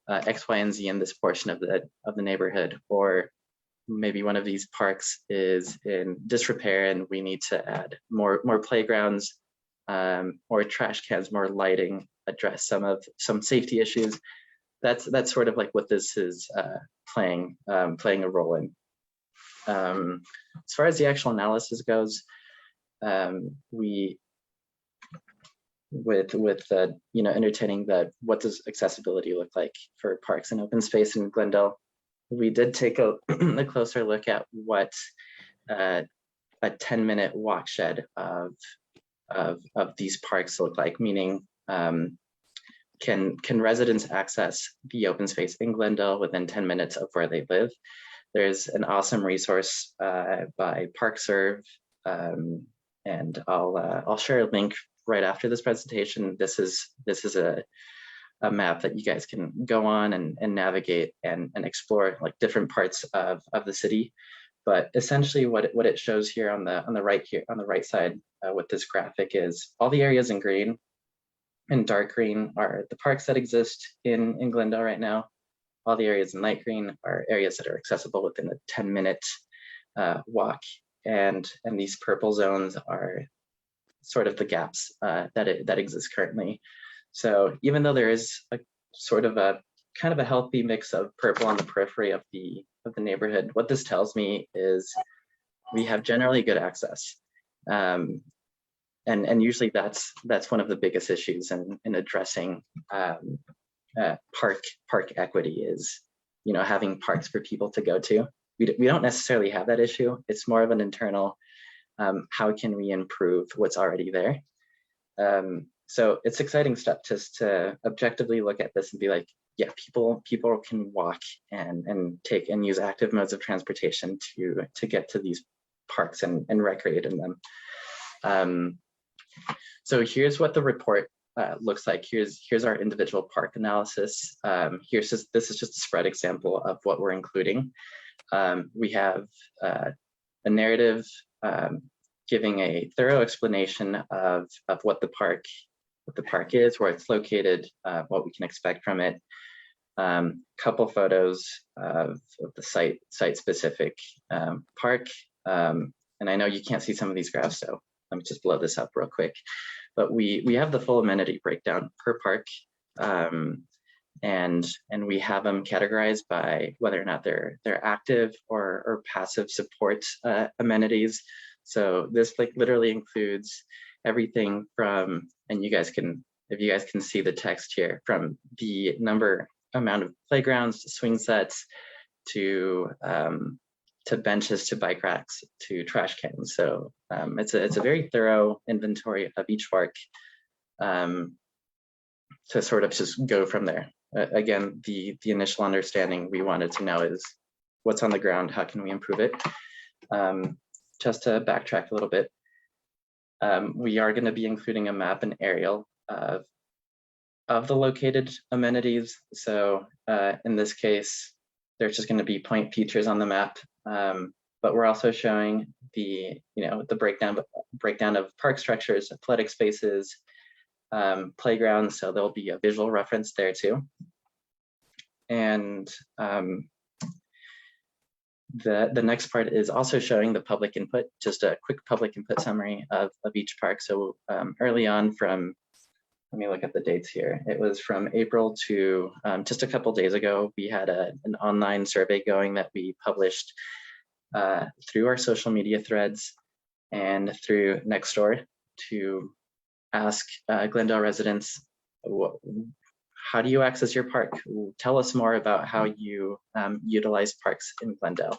X, Y, and Z in this portion of the neighborhood, or maybe one of these parks is in disrepair and we need to add more playgrounds, more trash cans, more lighting, address some safety issues. That's sort of like what this is playing a role in. As far as the actual analysis goes, we with entertaining what does accessibility look like for parks and open space in Glendale, we did take a closer look at what a 10-minute walk shed of these parks look like, meaning can residents access the open space in Glendale within 10 minutes of where they live? There's an awesome resource by ParkServe, and I'll share a link right after this presentation. This is a map that you guys can go on and navigate and explore like different parts of the city. But essentially what it shows here on the right side with this graphic is all the areas in green and dark green are the parks that exist in Glendale right now. All the areas in light green are areas that are accessible within a 10-minute walk. And these purple zones are sort of the gaps that exist currently. So even though there is a sort of a kind of a healthy mix of purple on the periphery of the neighborhood. What this tells me is we have generally good access. And usually that's one of the biggest issues in addressing park equity is, having parks for people to go to. We don't necessarily have that issue. It's more of an internal, how can we improve what's already there? So it's exciting stuff just to objectively look at this and be like, yeah, people can walk and take and use active modes of transportation to get to these parks and recreate in them. So here's what the report looks like. Here's our individual park analysis. This is just a spread example of what we're including. We have a narrative giving a thorough explanation of what the park is, where it's located, what we can expect from it. Couple photos of the site specific park. And I know you can't see some of these graphs, so let me just blow this up real quick. But we have the full amenity breakdown per park, and we have them categorized by whether or not they're active or passive support amenities. So this literally includes everything from, and if you guys can see the text here, from the amount of playgrounds to swing sets to benches to bike racks to trash cans. So it's a very thorough inventory of each park to sort of just go from there. Again, the initial understanding we wanted to know is what's on the ground, how can we improve it? Just to backtrack a little bit, we are going to be including a map and aerial of the located amenities. So in this case, there's just going to be point features on the map, but we're also showing the breakdown of park structures, athletic spaces, playgrounds. So there'll be a visual reference there too. And the next part is also showing the public input, just a quick public input summary of each park. So early on let me look at the dates here. It was from April to just a couple days ago, we had an online survey going that we published through our social media threads and through Nextdoor to ask Glendale residents, how do you access your park? Tell us more about how you utilize parks in Glendale.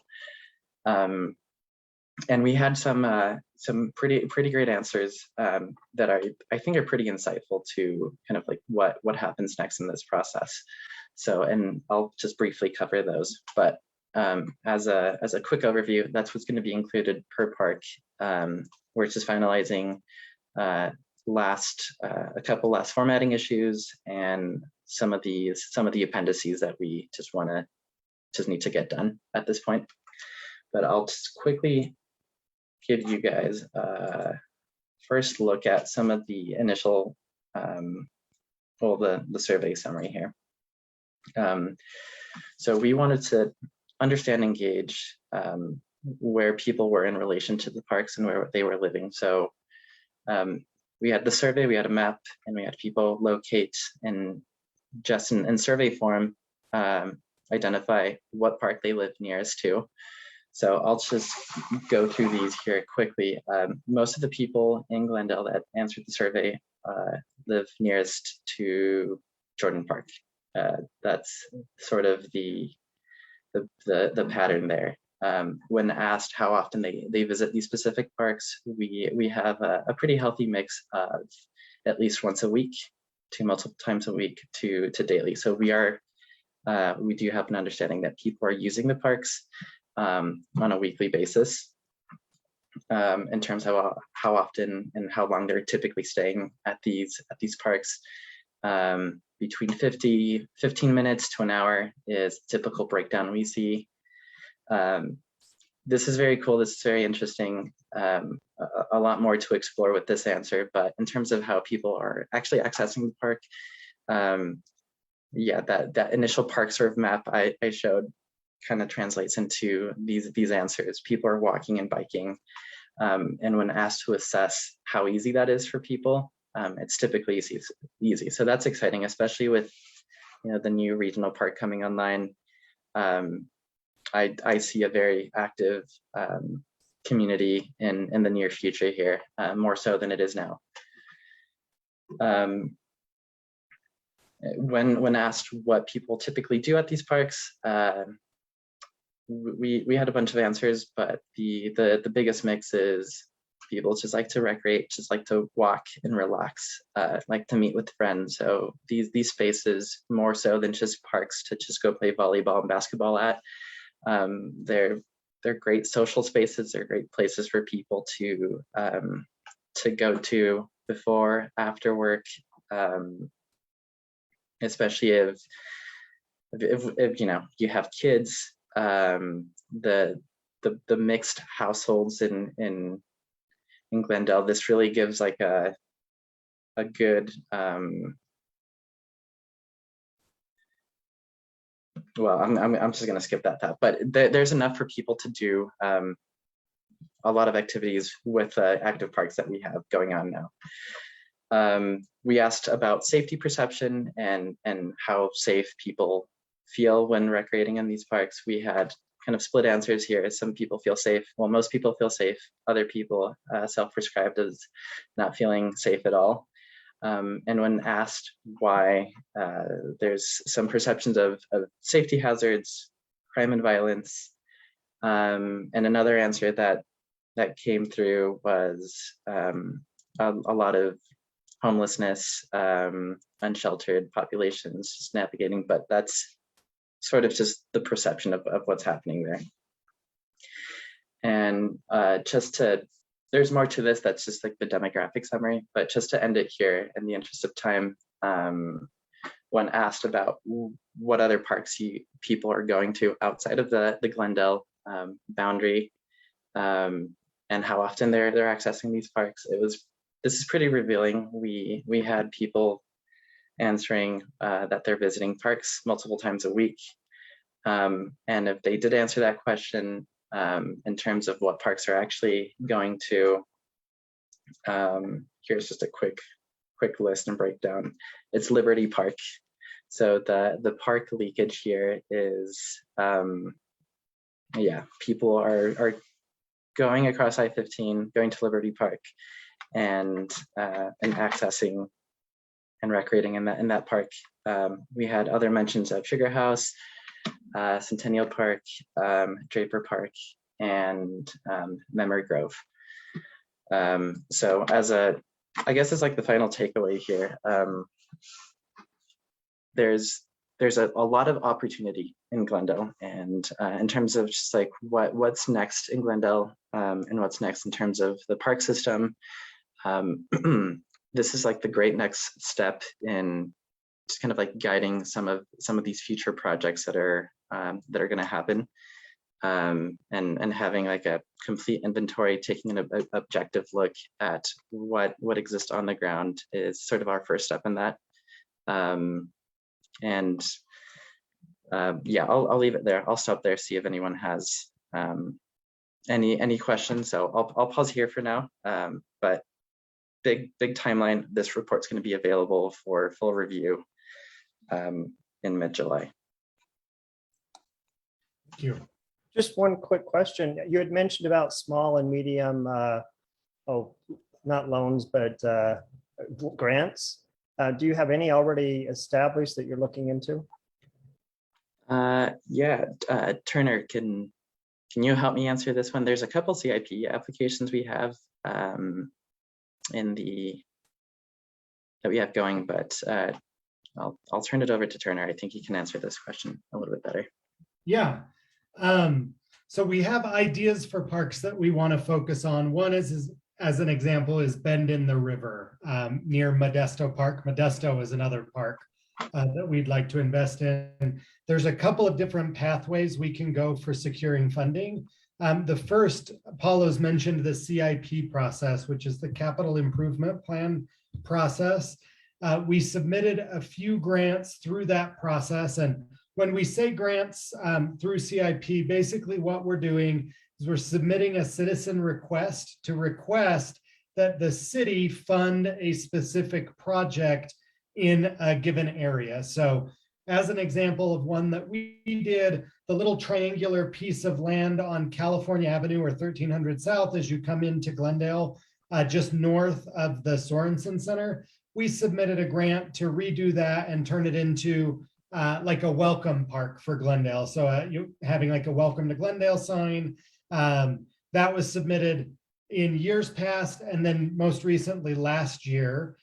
And we had some pretty great answers that I think are pretty insightful to kind of like what happens next in this process. So, and I'll just briefly cover those, but as a quick overview, that's what's going to be included per park. We're just finalizing a couple last formatting issues and some of the appendices that we just need to get done at this point. But I'll just quickly give you guys first look at some of the initial, the survey summary here. So we wanted to understand and gauge where people were in relation to the parks and where they were living. So we had the survey, we had a map, and we had people locate and just in survey form, identify what park they live nearest to. So I'll just go through these here quickly. Most of the people in Glendale that answered the survey live nearest to Jordan Park. That's sort of the pattern there. When asked how often they visit these specific parks, we have a pretty healthy mix of at least once a week to multiple times a week to daily. So we do have an understanding that people are using the parks on a weekly basis in terms of how often and how long they're typically staying at these parks. Between 15 minutes to an hour is typical breakdown we see. This is very cool. This is very interesting. A lot more to explore with this answer, but in terms of how people are actually accessing the park, yeah, that initial park serve map I showed kind of translates into these answers. People are walking and biking. And when asked to assess how easy that is for people, it's typically easy. So that's exciting, especially with the new regional park coming online, I see a very active community in the near future here, more so than it is now. When asked what people typically do at these parks, we had a bunch of answers, but the biggest mix is people just like to recreate, just like to walk and relax, like to meet with friends. So these spaces, more so than just parks to just go play volleyball and basketball at, they're great social spaces. They're great places for people to go to before, after work, especially if you have kids. The mixed households in Glendale, this really gives like a good well, I'm just gonna skip that, but there's enough for people to do a lot of activities with active parks that we have going on now. We asked about safety perception and how safe people feel when recreating in these parks. We had kind of split answers here. Some people feel safe. Well, most people feel safe. Other people self-prescribed as not feeling safe at all. And when asked why, there's some perceptions of safety hazards, crime and violence. And another answer that came through was a lot of homelessness, unsheltered populations just navigating, but that's sort of just the perception of what's happening there. And there's more to this that's just like the demographic summary, but just to end it here in the interest of time, when asked about what other parks people are going to outside of the Glendale boundary, and how often they're accessing these parks, this is pretty revealing. We had people answering that they're visiting parks multiple times a week. And if they did answer that question in terms of what parks are actually going to, here's just a quick list and breakdown. It's Liberty Park. So the park leakage here is, people are going across I-15, going to Liberty Park, and accessing and recreating in that park. We had other mentions of Sugar House, Centennial Park, Draper Park, and Memory Grove. So I guess it's like the final takeaway here. There's a lot of opportunity in Glendale, and in terms of just like what's next in Glendale, and what's next in terms of the park system. This is like the great next step in just kind of like guiding some of these future projects that are going to happen, and having like a complete inventory, taking an objective look at what exists on the ground is sort of our first step in that. I'll leave it there. I'll stop there, see if anyone has any questions. So I'll pause here for now. But big timeline. This report's going to be available for full review in mid-July. Thank you. Just one quick question. You had mentioned about small and medium, not loans, but grants. Do you have any already established that you're looking into? Turner, can you help me answer this one? There's a couple CIP applications we have that we have going, but I'll turn it over to Turner. I think he can answer this question a little bit better. Yeah. So we have ideas for parks that we want to focus on. One is as an example, is Bend in the River near Modesto Park. Modesto is another park that we'd like to invest in. There's a couple of different pathways we can go for securing funding. The first, Paulo's mentioned the CIP process, which is the Capital Improvement Plan process. We submitted a few grants through that process. And when we say grants through CIP, basically what we're doing is we're submitting a citizen request to request that the city fund a specific project in a given area. So as an example of one that we did, the little triangular piece of land on California Avenue or 1300 South as you come into Glendale, just north of the Sorensen Center, we submitted a grant to redo that and turn it into like a welcome park for Glendale. So you having like a welcome to Glendale sign, that was submitted in years past, and then most recently last year.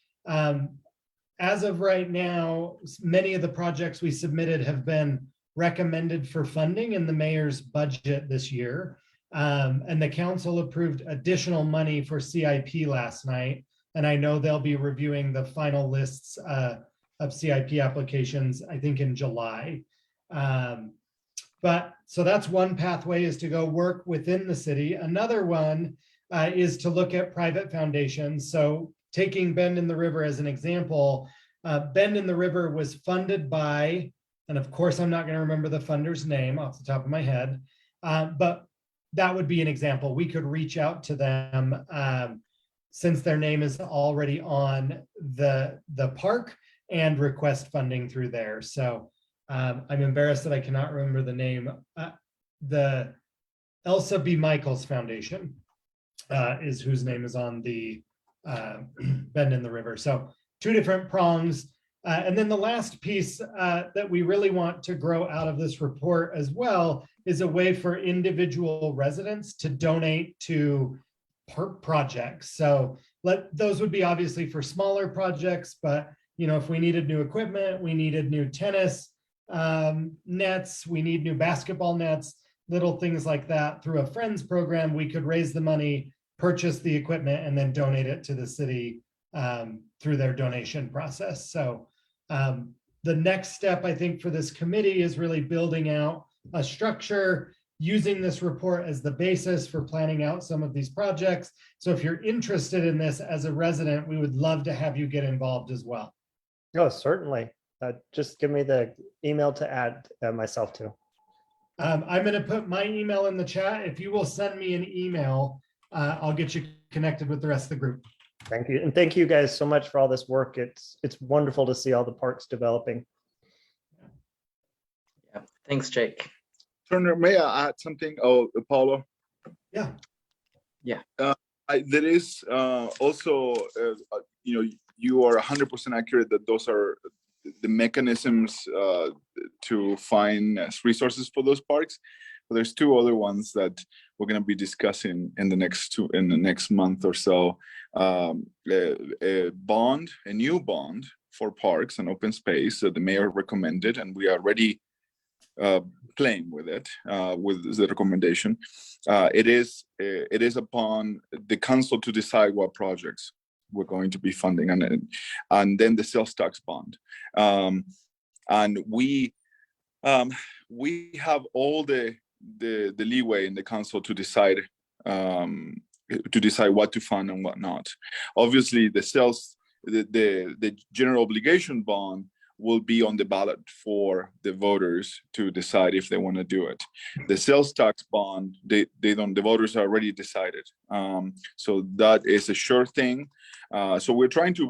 As of right now, many of the projects we submitted have been recommended for funding in the mayor's budget this year. And the council approved additional money for CIP last night. And I know they'll be reviewing the final lists of CIP applications, I think in July. But so that's one pathway, is to go work within the city. Another one is to look at private foundations. So taking Bend in the River as an example, Bend in the River was funded by, and of course, I'm not going to remember the funder's name off the top of my head, but that would be an example. We could reach out to them since their name is already on the park and request funding through there. So I'm embarrassed that I cannot remember the name. The Elsa B. Michaels Foundation is whose name is on the Bend in the River. So two different prongs. And then the last piece that we really want to grow out of this report as well is a way for individual residents to donate to projects. So those would be obviously for smaller projects, but if we needed new equipment, we needed new tennis nets, we need new basketball nets, little things like that, through a Friends program, we could raise the money, purchase the equipment, and then donate it to the city through their donation process. So the next step, I think, for this committee is really building out a structure, using this report as the basis for planning out some of these projects. So if you're interested in this as a resident, we would love to have you get involved as well. Oh, certainly. Just give me the email to add myself to. I'm going to put my email in the chat. If you will send me an email, I'll get you connected with the rest of the group. Thank you. And thank you guys so much for all this work. It's wonderful to see all the parks developing. Yeah, thanks, Jake. Turner, may I add something? Oh, Paulo. Yeah. Yeah. There is also, you are 100% accurate that those are the mechanisms to find resources for those parks. But there's two other ones that we're going to be discussing in the next month or so. A new bond for parks and open space that the mayor recommended, and we are already playing with it with the recommendation. It is upon the council to decide what projects we're going to be funding, and then the sales tax bond. And we have all the leeway in the council to decide what to fund and what not. Obviously, the general obligation bond will be on the ballot for the voters to decide if they want to do it. The sales tax bond, the voters are already decided. So that is a sure thing. So we're trying to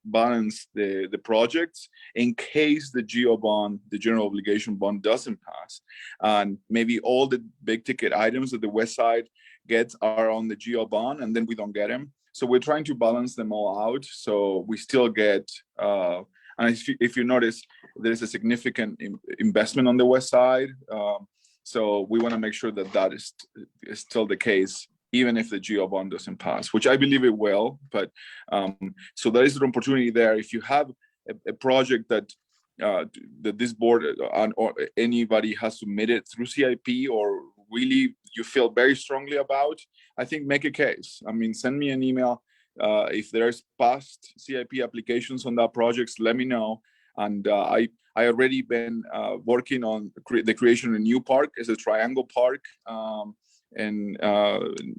balance the projects in case the GO bond, the general obligation bond, doesn't pass. And maybe all the big ticket items that the West Side gets are on the GO bond, and then we don't get them. So we're trying to balance them all out. So we still get, and if you notice, there's a significant investment on the West Side. So we want to make sure that is still the case, even if the GO bond doesn't pass, which I believe it will. But so there is an opportunity there. If you have a project that this board or anybody has submitted through CIP, or really you feel very strongly about, I think make a case. I mean, send me an email. If there's past CIP applications on that projects, let me know. And I already been working on the creation of a new park. It's a triangle park and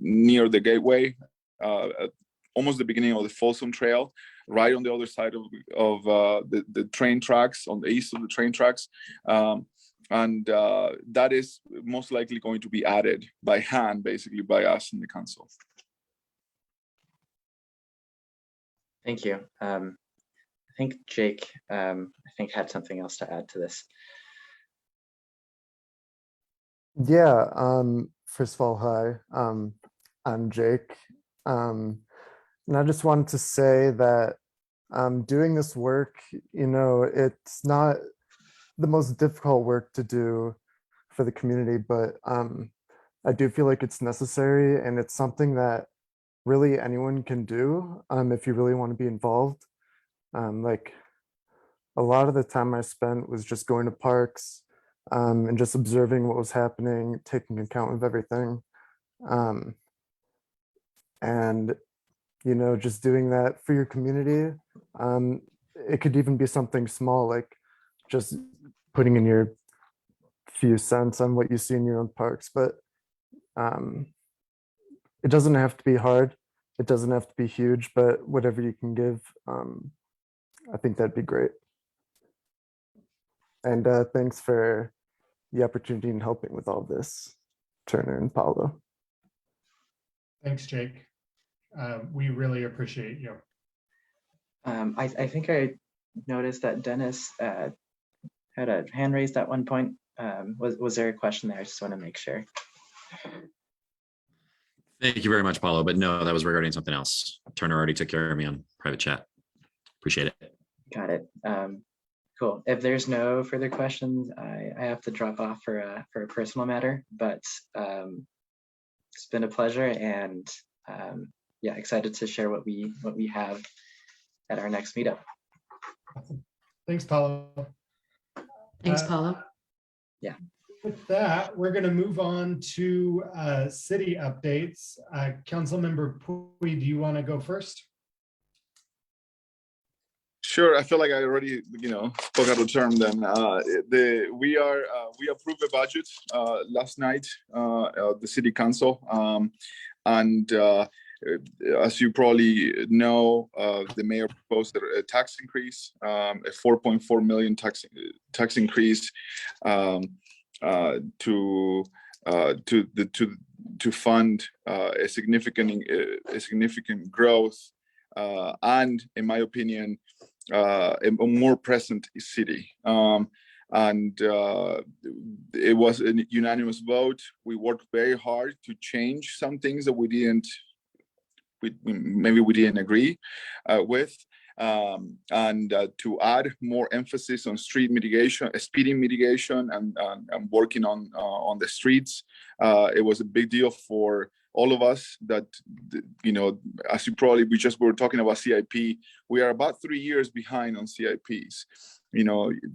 near the gateway, almost the beginning of the Folsom Trail, right on the other side of the train tracks, on the east of the train tracks. And that is most likely going to be added by hand, basically by us in the council. Thank you. I think Jake, I think had something else to add to this. Yeah, first of all, hi, I'm Jake. And I just wanted to say that doing this work, you know, it's not the most difficult work to do for the community, but I do feel like it's necessary, and it's something that really anyone can do if you really want to be involved. Like a lot of the time I spent was just going to parks and just observing what was happening, taking account of everything. And, you know, just doing that for your community. It could even be something small, like just putting in your few cents on what you see in your own parks. But it doesn't have to be hard. It doesn't have to be huge, but whatever you can give, I think that'd be great. And thanks for the opportunity in helping with all this, Turner and Paulo. Thanks, Jake. We really appreciate you. I think I noticed that Dennis had a hand raised at one point. Was there a question there? I just want to make sure. Thank you very much, Paulo. But no, that was regarding something else. Turner already took care of me on private chat. Appreciate it. Got it. Cool. If there's no further questions, I have to drop off for a personal matter, but it's been a pleasure, and yeah, excited to share what we have at our next meetup. Awesome. Thanks, Paulo. Thanks, Paulo. Yeah. With that, we're going to move on to city updates. Councilmember Pui, do you want to go first? Sure, I feel like I already, spoke out of term. Then we approved the budget last night, the city council, and as you probably know, the mayor proposed a tax increase, a 4.4 million tax increase to fund a significant growth and, in my opinion, a more present city. And it was a unanimous vote. We worked very hard to change some things that we didn't agree with, and to add more emphasis on street mitigation, speeding mitigation, and working on the streets. It was a big deal for all of us that, as we were talking about CIP, we are about 3 years behind on CIPs.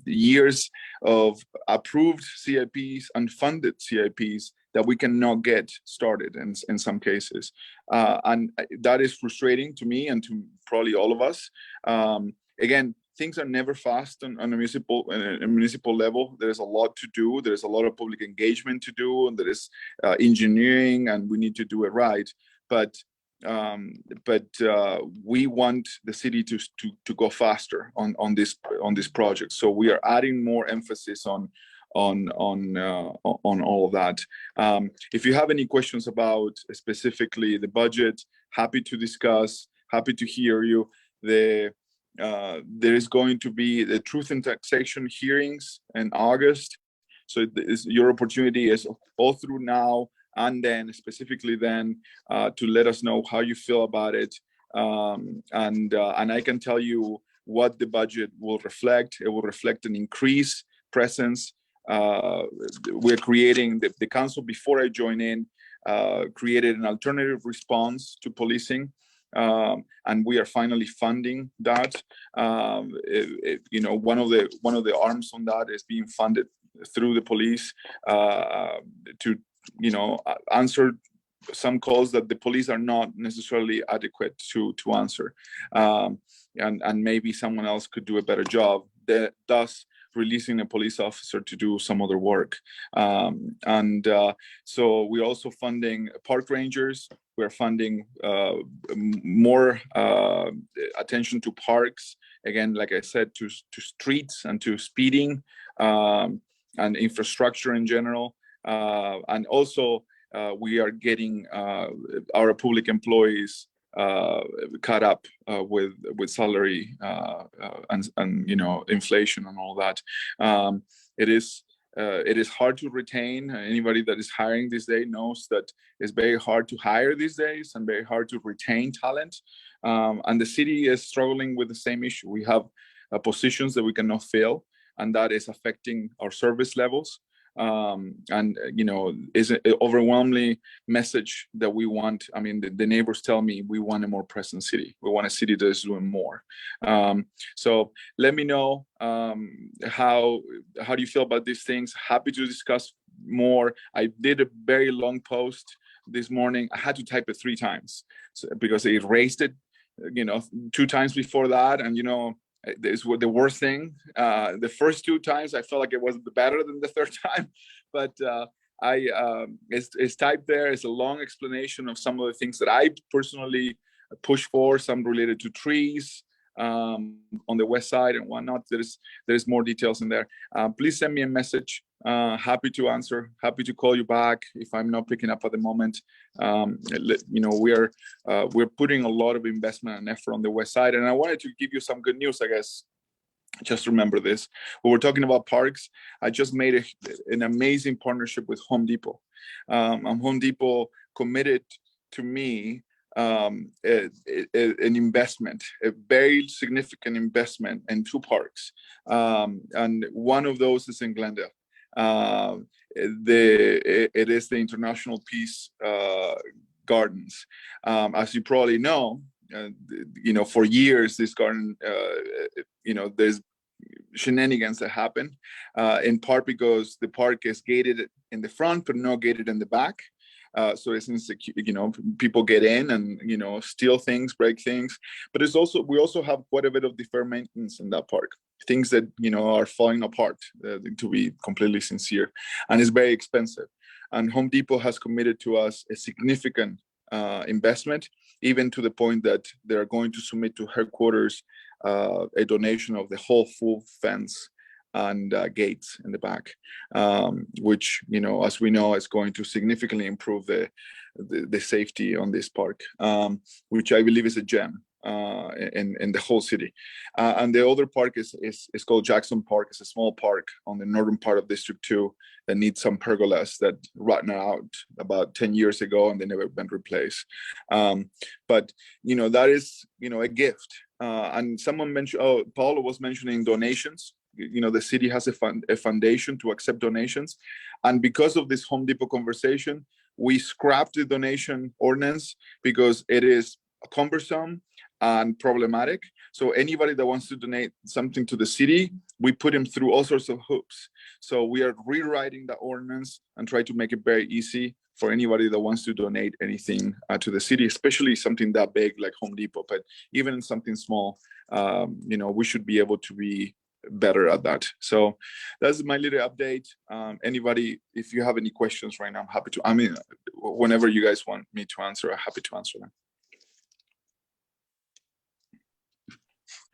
Years of approved CIPs and funded CIPs that we cannot get started in some cases. And that is frustrating to me and to probably all of us. Again, things are never fast on a municipal level. There's a lot to do. There's a lot of public engagement to do, and there is engineering, and we need to do it right. But we want the city to go faster on this project. So we are adding more emphasis on all of that. If you have any questions about specifically the budget, happy to discuss, happy to hear you. There is going to be the truth and taxation hearings in August. So your opportunity is all through now and then, specifically then, to let us know how you feel about it. And I can tell you what the budget will reflect. It will reflect an increased presence. We're creating, the council, before I join in, created an alternative response to policing. And we are finally funding that. One of the arms on that is being funded through the police to answer some calls that the police are not necessarily adequate to answer, and maybe someone else could do a better job, thus releasing a police officer to do some other work. So we're also funding park rangers. We're funding more attention to parks. Again, like I said, to streets and to speeding and infrastructure in general. And also we are getting our public employees caught up with salary and inflation and all that. It is hard to retain. Anybody that is hiring these days knows that it's very hard to hire these days and very hard to retain talent. And the city is struggling with the same issue. We have positions that we cannot fill, and that is affecting our service levels. Is an overwhelmingly message that we want. I mean, the neighbors tell me we want a more present city. We want a city that is doing more. So let me know how do you feel about these things? Happy to discuss more. I did a very long post this morning. I had to type it 3 times because it erased it, 2 times before that, and this was the worst thing. The first 2 times I felt like it was better than the 3rd time, but it's typed there. It's a long explanation of some of the things that I personally push for, some related to trees on the west side and whatnot. There's more details in there. Please send me a message. Happy to answer, happy to call you back if I'm not picking up at the moment. We're putting a lot of investment and effort on the west side, and I wanted to give you some good news, I guess. Just remember this. When we're talking about parks, I just made an amazing partnership with Home Depot. And Home Depot committed to me an investment, a very significant investment in 2 parks. And one of those is in Glendale. It is the International Peace Gardens. As you probably know, for years this garden, there's shenanigans that happen, in part because the park is gated in the front but not gated in the back. So it's insecure, people get in and steal things, break things. But we also have quite a bit of deferred maintenance in that park, things that are falling apart, to be completely sincere, and it's very expensive. And Home Depot has committed to us a significant investment, even to the point that they are going to submit to headquarters a donation of the whole full fence and gates in the back, which as we know is going to significantly improve the safety on this park, which I believe is a gem in the whole city. And the other park is called Jackson Park. It's a small park on the northern part of District 2 that needs some pergolas that ran out about 10 years ago and they never been replaced. But that is a gift. And someone mentioned, Paulo was mentioning donations. The city has a foundation to accept donations, and because of this Home Depot conversation, we scrapped the donation ordinance because it is cumbersome and problematic. So anybody that wants to donate something to the city, we put them through all sorts of hoops. So we are rewriting the ordinance and try to make it very easy for anybody that wants to donate anything to the city, especially something that big like Home Depot. But even something small, we should be able to be better at that. So that's my little update. Anybody, if you have any questions right now, I'm happy to, whenever you guys want me to answer, I'm happy to answer them.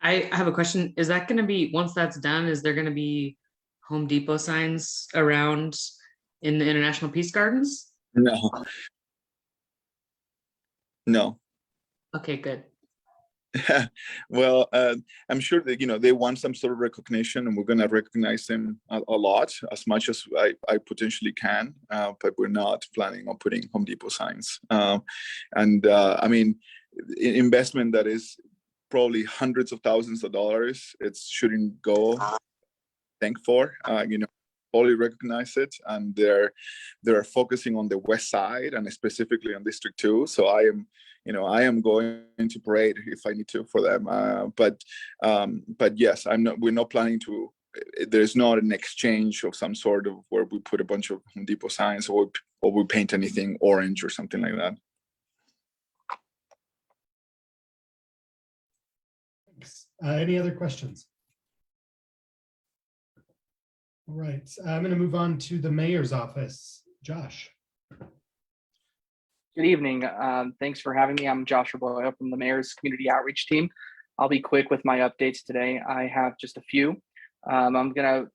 I have a question. Is that going to be, once that's done, is there going to be Home Depot signs around in the International Peace Gardens? No. Okay, good. Well, I'm sure that they want some sort of recognition, and we're going to recognize them a lot, as much as I potentially can, but we're not planning on putting Home Depot signs. Investment that is probably hundreds of thousands of dollars, it shouldn't go thank for. Fully recognize it, and they're focusing on the west side and specifically on District 2. So I am going to parade if I need to for them. But yes, we're not planning to. There's not an exchange of some sort of where we put a bunch of Home Depot signs or we paint anything orange or something like that. Thanks. Any other questions? All right, I'm going to move on to the mayor's office. Josh. Good evening. Thanks for having me. I'm Josh Raboya from the mayor's community outreach team. I'll be quick with my updates today. I have just a few. I'm going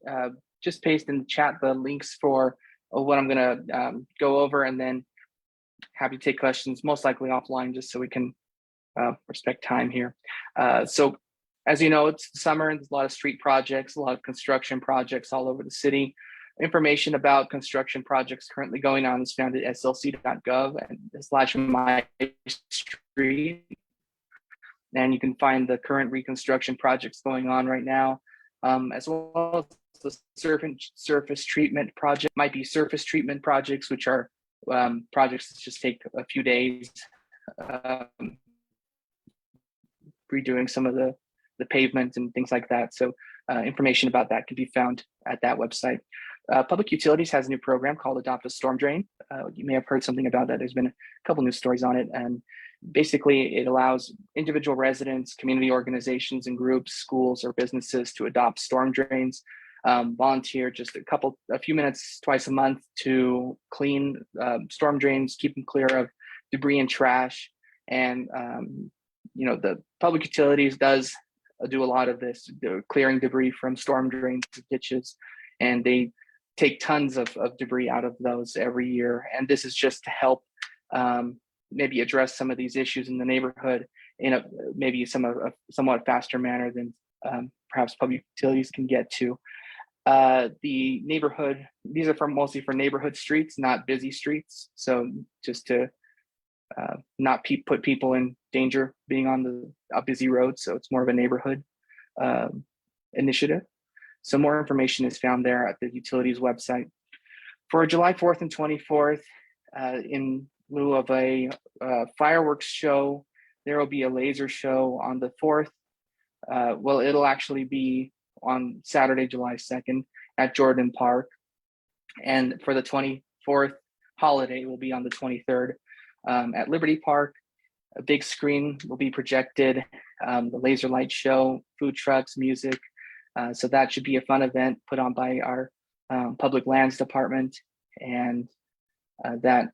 to just paste in the chat the links for what I'm going to go over, and then happy to take questions, most likely offline, just so we can respect time here. So as you know, it's summer and there's a lot of street projects, a lot of construction projects all over the city. Information about construction projects currently going on is found at slc.gov and /my street. And you can find the current reconstruction projects going on right now, as well as the surface treatment project. Might be surface treatment projects, which are projects that just take a few days, redoing some of the pavement and things like that. So information about that can be found at that website. Public Utilities has a new program called Adopt a Storm Drain. You may have heard something about that. There's been a couple news stories on it. And basically it allows individual residents, community organizations and groups, schools or businesses to adopt storm drains, volunteer just a few minutes twice a month to clean storm drains, keep them clear of debris and trash. And the Public Utilities does do a lot of this, clearing debris from storm drains, ditches, and they take tons of debris out of those every year. And this is just to help maybe address some of these issues in the neighborhood in a somewhat faster manner than perhaps Public Utilities can get to. The neighborhood, these are mostly for neighborhood streets, not busy streets. So just to not put people in danger being on a busy road. So it's more of a neighborhood initiative. So more information is found there at the utilities website. For July 4th and 24th, in lieu of a fireworks show, there will be a laser show on the 4th. Well, it'll actually be on Saturday, July 2nd at Jordan Park. And for the 24th holiday will be on the 23rd at Liberty Park. A big screen will be projected, the laser light show, food trucks, music. So that should be a fun event put on by our Public Lands Department. And that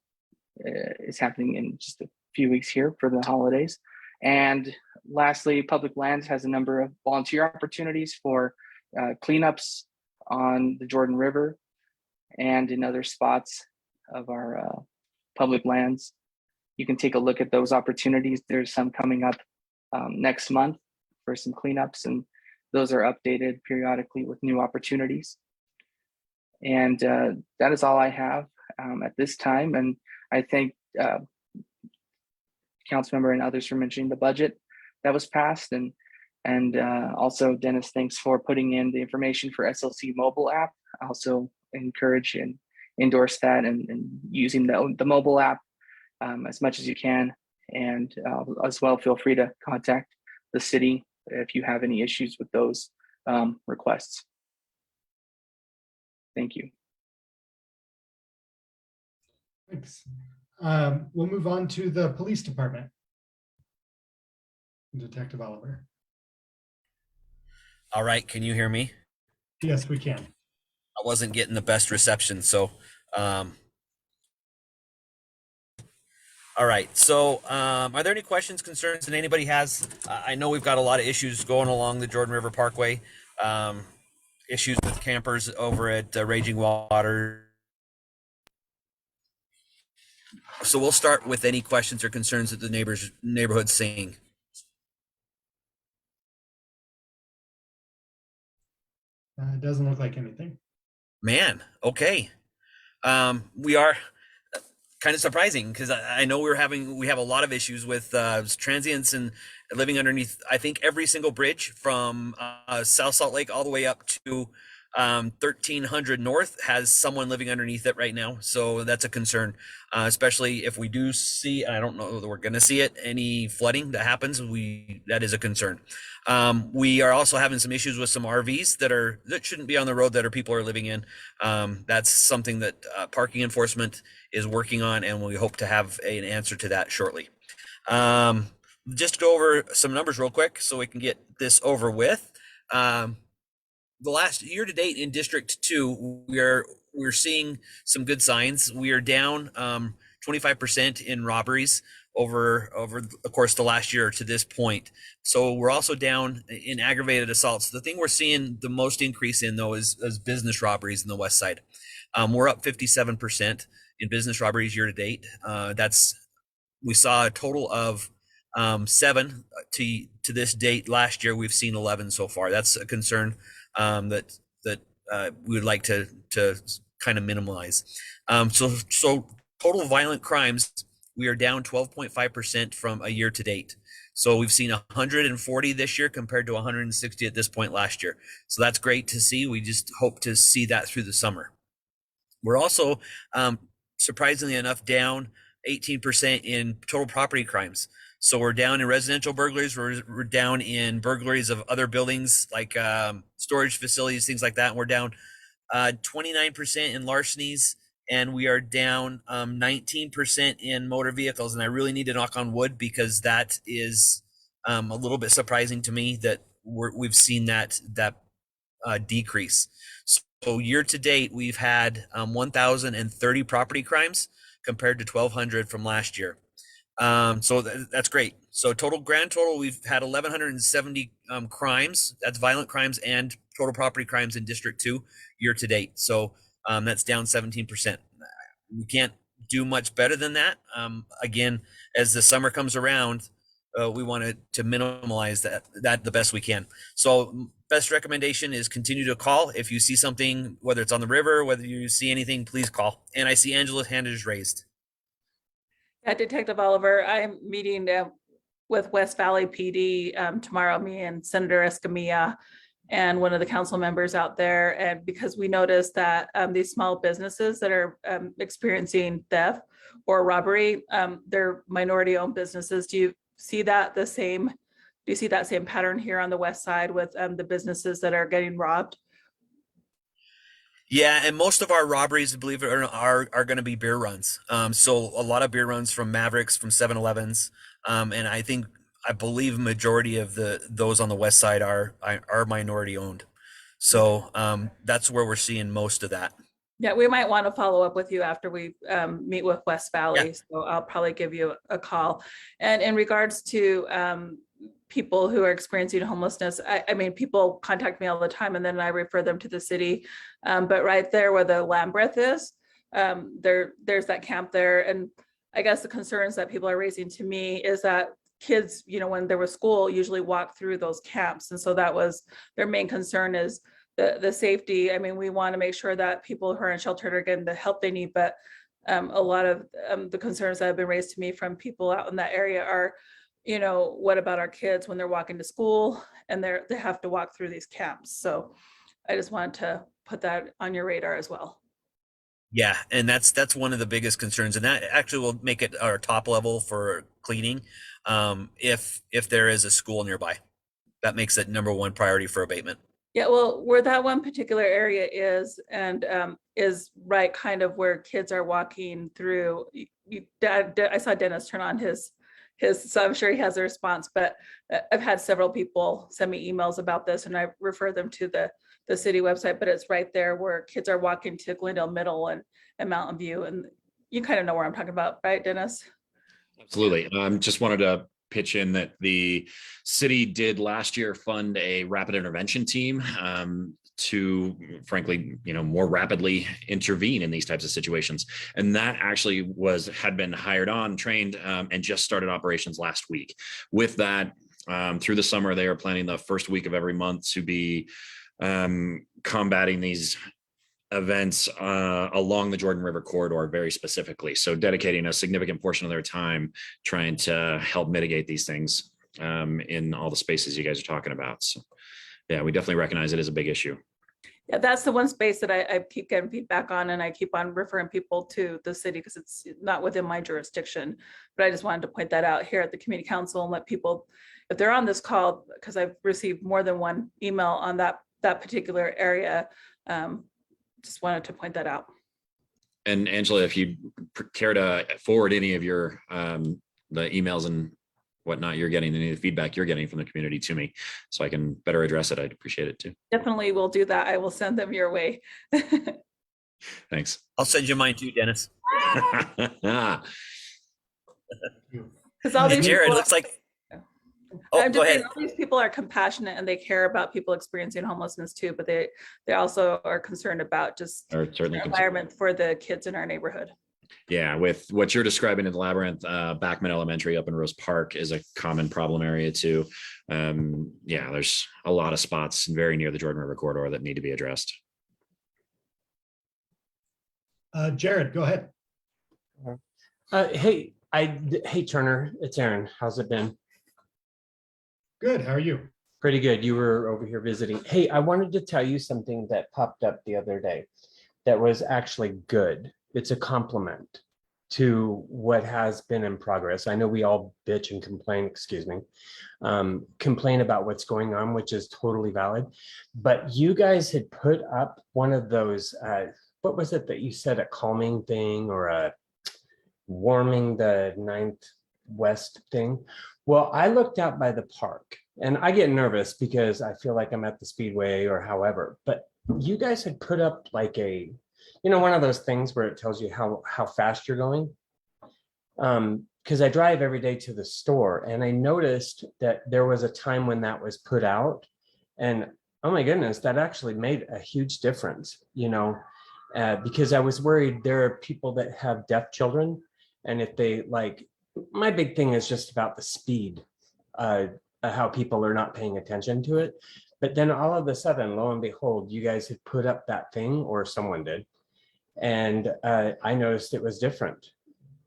is happening in just a few weeks here for the holidays. And lastly, Public Lands has a number of volunteer opportunities for cleanups on the Jordan River and in other spots of our public lands. You can take a look at those opportunities. There's some coming up next month for some cleanups, and those are updated periodically with new opportunities. And that is all I have at this time. And I thank Councilmember and others for mentioning the budget that was passed. And also Dennis, thanks for putting in the information for SLC mobile app. I also encourage and endorse that and using the mobile app as much as you can. And as well, feel free to contact the city if you have any issues with those requests. Thank you. Thanks. We'll move on to the police department. Detective Oliver. All right, can you hear me? Yes, we can. I wasn't getting the best reception, so all right, so are there any questions, concerns that anybody has? I know we've got a lot of issues going along the Jordan River Parkway, issues with campers over at Raging Water. So we'll start with any questions or concerns that the neighborhood's seeing. It doesn't look like anything. Man, okay. We are kind of surprising because I know we have a lot of issues with transients and living underneath, I think, every single bridge from South Salt Lake all the way up to 1300 North has someone living underneath it right now. So that's a concern, especially if we do see, I don't know that we're going to see it, any flooding that happens, that is a concern. We are also having some issues with some RVs that shouldn't be on the road that people are living in. That's something that parking enforcement is working on, and we hope to have an answer to that shortly. Just go over some numbers real quick so we can get this over with. The last year to date in District 2, we're seeing some good signs. We are down 25% in robberies over of course the last year to this point. So we're also down in aggravated assaults. The thing we're seeing the most increase in though is business robberies in the west side. We're up 57% in business robberies year to date. We saw a total of 7 to this date. Last year, we've seen 11 so far. That's a concern that we would like to kind of minimize. So total violent crimes, we are down 12.5% from a year to date. So we've seen 140 this year compared to 160 at this point last year. So that's great to see. We just hope to see that through the summer. We're also, surprisingly enough, down 18% in total property crimes. So we're down in residential burglaries. We're down in burglaries of other buildings like storage facilities, things like that. And we're down 29% in larcenies, and we are down 19% in motor vehicles. And I really need to knock on wood because that is a little bit surprising to me that we've seen that decrease. So year to date, we've had 1,030 property crimes compared to 1,200 from last year. So that's great. So grand total, we've had 1,170 crimes. That's violent crimes and total property crimes in District 2 year to date. So that's down 17%. We can't do much better than that. Again, as the summer comes around, we want to minimize that the best we can. So best recommendation is continue to call. If you see something, whether it's on the river, whether you see anything, please call. And I see Angela's hand is raised. Yeah, Detective Oliver, I'm meeting with West Valley PD tomorrow, me and Senator Escamilla and one of the council members out there. And because we noticed that these small businesses that are experiencing theft or robbery, they're minority owned businesses. Do you see that same pattern here on the west side with the businesses that are getting robbed? Yeah, and most of our robberies, believe it or not, are going to be beer runs. So a lot of beer runs from Mavericks, from 7-Elevens, and I believe majority of those on the west side are minority owned. So that's where we're seeing most of that. Yeah, we might want to follow up with you after we meet with West Valley. Yeah. So I'll probably give you a call. And in regards to people who are experiencing homelessness, I mean, people contact me all the time and then I refer them to the city. But right there where the Lambeth is, there's that camp there. And I guess the concerns that people are raising to me is that kids, when there was school, usually walk through those camps. And so that was their main concern, is the safety. I mean, we want to make sure that people who are unsheltered are getting the help they need. But a lot of the concerns that have been raised to me from people out in that area are, what about our kids when they're walking to school and they have to walk through these camps? So I just wanted to put that on your radar as well. Yeah, and that's one of the biggest concerns, and that actually will make it our top level for cleaning. If there is a school nearby, that makes it number one priority for abatement. Yeah, well, where that one particular area is, and is right kind of where kids are walking through. I saw Dennis turn on his, so I'm sure he has a response, but I've had several people send me emails about this and I refer them to the city website, but it's right there where kids are walking to Glendale Middle and Mountain View. And you kind of know where I'm talking about, right, Dennis? Absolutely. Just wanted to pitch in that the city did last year fund a rapid intervention team to, frankly, more rapidly intervene in these types of situations. And that actually had been hired on, trained, and just started operations last week. With that, through the summer, they are planning the first week of every month to be combating these events along the Jordan River corridor very specifically. So dedicating a significant portion of their time trying to help mitigate these things in all the spaces you guys are talking about. So yeah, we definitely recognize it as a big issue. Yeah, that's the one space that I keep getting feedback on, and I keep on referring people to the city because it's not within my jurisdiction. But I just wanted to point that out here at the community council and let people, if they're on this call, because I've received more than one email on that particular area, just wanted to point that out. And Angela, if you care to forward any of your the emails and whatnot you're getting, any of the feedback you're getting from the community to me, so I can better address it, I'd appreciate it too. Definitely will do that. I will send them your way. Thanks. I'll send you mine too, Dennis. Because all these Jared, people, looks like. Oh, I'm go just ahead. saying, all these people are compassionate and they care about people experiencing homelessness too, but they also are concerned about just the environment for the kids in our neighborhood. Yeah, with what you're describing in the Labyrinth, Backman Elementary up in Rose Park is a common problem area too. Yeah, there's a lot of spots very near the Jordan River corridor that need to be addressed. Jared, go ahead. Hey Turner, it's Aaron. How's it been? Good. How are you? Pretty good. You were over here visiting. Hey, I wanted to tell you something that popped up the other day that was actually good. It's a compliment to what has been in progress. I know we all bitch and complain, excuse me, complain about what's going on, which is totally valid. But you guys had put up one of those, what was it that you said, a calming thing or a warming the 9th West thing? Well, I looked out by the park and I get nervous because I feel like I'm at the Speedway or however, but you guys had put up like a, one of those things where it tells you how fast you're going. Because I drive every day to the store and I noticed that there was a time when that was put out and oh my goodness, that actually made a huge difference, because I was worried there are people that have deaf children. And if they my big thing is just about the speed, how people are not paying attention to it. But then all of a sudden, lo and behold, you guys had put up that thing or someone did. And I noticed it was different.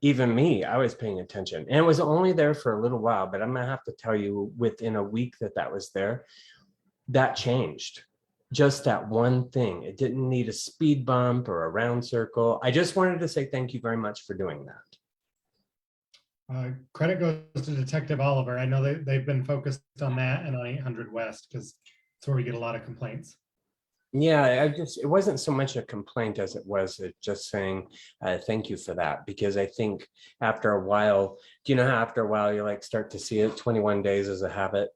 Even me, I was paying attention and it was only there for a little while, but I'm gonna have to tell you within a week that was there, that changed. Just that one thing. It didn't need a speed bump or a round circle. I just wanted to say thank you very much for doing that. Credit goes to Detective Oliver. I know they've been focused on that and on 800 West because it's where we get a lot of complaints. Yeah, it wasn't so much a complaint as it was just saying thank you for that, because I think after a while, do you know how after a while you start to see it? 21 days is a habit.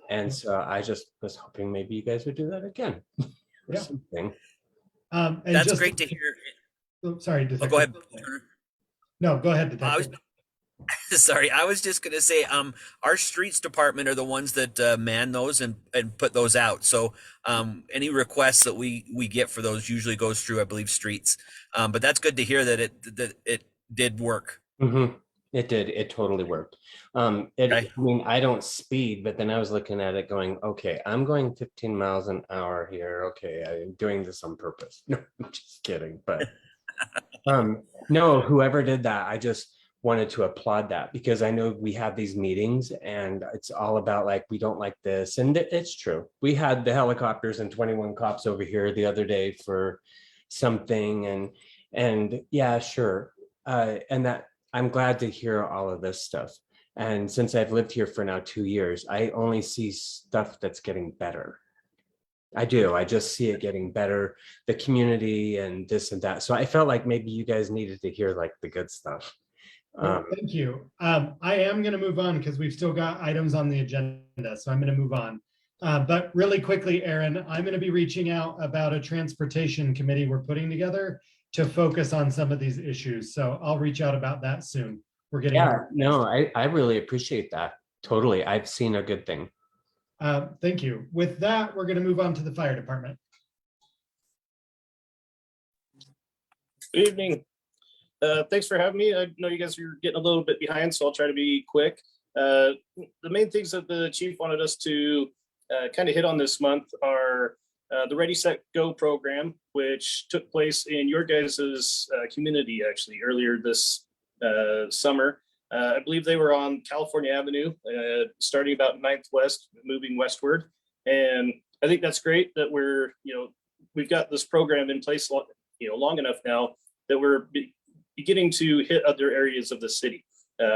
And so I just was hoping maybe you guys would do that again. Yeah. Something. And that's great to hear. Oh, sorry. Oh, go ahead. No, go ahead, Detective. Sorry, I was just gonna say, our streets department are the ones that man those and put those out. So any requests that we get for those usually goes through, I believe, streets. But that's good to hear that it did work. Mm-hmm. It did. It totally worked. Okay. I mean, I don't speed, but then I was looking at it going, okay, I'm going 15 miles an hour here. Okay, I'm doing this on purpose. No, I'm just kidding. But no, whoever did that, I just wanted to applaud that, because I know we have these meetings and it's all about we don't like this. And it's true. We had the helicopters and 21 cops over here the other day for something and yeah, sure. And that I'm glad to hear all of this stuff. And since I've lived here for now 2 years, I only see stuff that's getting better. I do. I just see it getting better, the community and this and that. So I felt like maybe you guys needed to hear the good stuff. Thank you. I am going to move on because we've still got items on the agenda. So I'm going to move on. But really quickly, Aaron, I'm going to be reaching out about a transportation committee we're putting together to focus on some of these issues. So I'll reach out about that soon. We're getting. Yeah, no, I really appreciate that. Totally. I've seen a good thing. Thank you. With that, we're going to move on to the fire department. Good evening. Thanks for having me. I know you guys are getting a little bit behind, so I'll try to be quick. The main things that the chief wanted us to kind of hit on this month are the Ready, Set, Go program, which took place in your guys' community actually earlier this summer. I believe they were on California Avenue, starting about 9th West, moving westward. And I think that's great that we've got this program in place, long enough now that we're beginning to hit other areas of the city.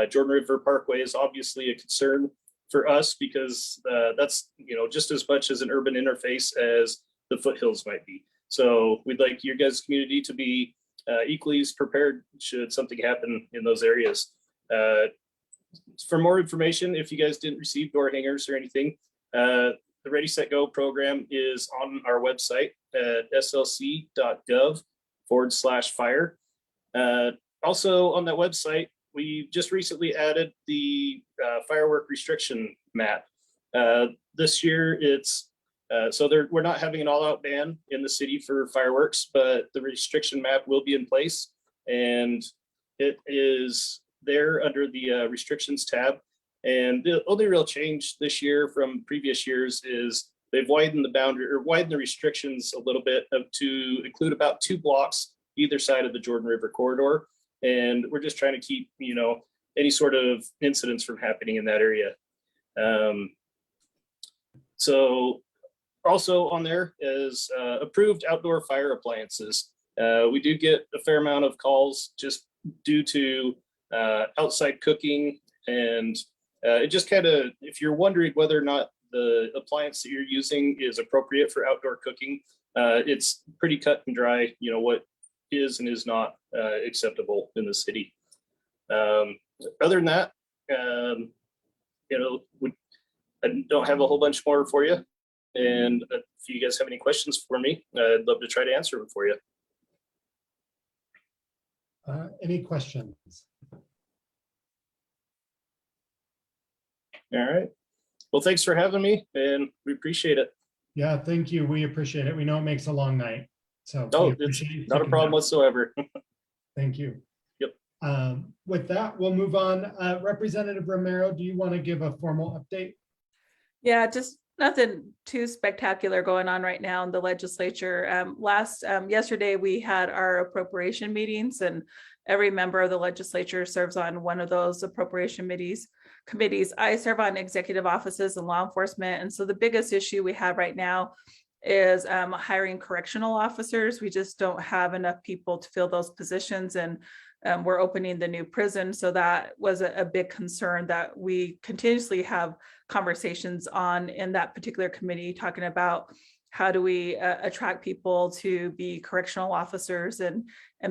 Jordan River Parkway is obviously a concern for us because that's just as much as an urban interface as the foothills might be. So we'd like your guys' community to be equally as prepared should something happen in those areas. For more information, if you guys didn't receive door hangers or anything, the Ready, Set, Go program is on our website at slc.gov/fire. Also on that website, we just recently added the firework restriction map. This year it's, we're not having an all-out ban in the city for fireworks, but the restriction map will be in place. And it is there under the restrictions tab. And the only real change this year from previous years is they've widened the boundary or widened the restrictions a little bit to include about 2 blocks either side of the Jordan River corridor. And we're just trying to keep, any sort of incidents from happening in that area. So also on there is approved outdoor fire appliances. We do get a fair amount of calls just due to outside cooking, and it just kind of, if you're wondering whether or not the appliance that you're using is appropriate for outdoor cooking, it's pretty cut and dry, what is and is not acceptable in the city. Other than that, I don't have a whole bunch more for you. And if you guys have any questions for me, I'd love to try to answer them for you. Any questions? All right. Well, thanks for having me, and we appreciate it. Yeah, thank you. We appreciate it. We know it makes a long night. So it's not a problem whatsoever. Thank you. Yep. With that, we'll move on. Representative Romero, do you want to give a formal update? Yeah, just nothing too spectacular going on right now in the legislature. Yesterday, we had our appropriation meetings, and every member of the legislature serves on one of those appropriation committees. I serve on executive offices and law enforcement. And so the biggest issue we have right now is hiring correctional officers. We just don't have enough people to fill those positions, and we're opening the new prison. So that was a big concern that we continuously have conversations on in that particular committee, talking about how do we attract people to be correctional officers and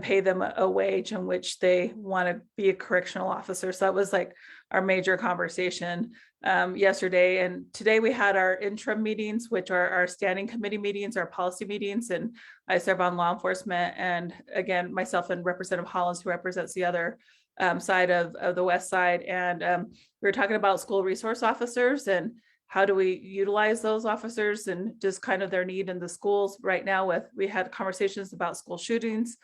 pay them a wage in which they want to be a correctional officer. So that was like our major conversation yesterday. And today we had our interim meetings, which are our standing committee meetings, our policy meetings. And I serve on law enforcement. And again, myself and Representative Hollins, who represents the other side of the west side. And we were talking about school resource officers and how do we utilize those officers and just kind of their need in the schools right now. We had conversations about school shootings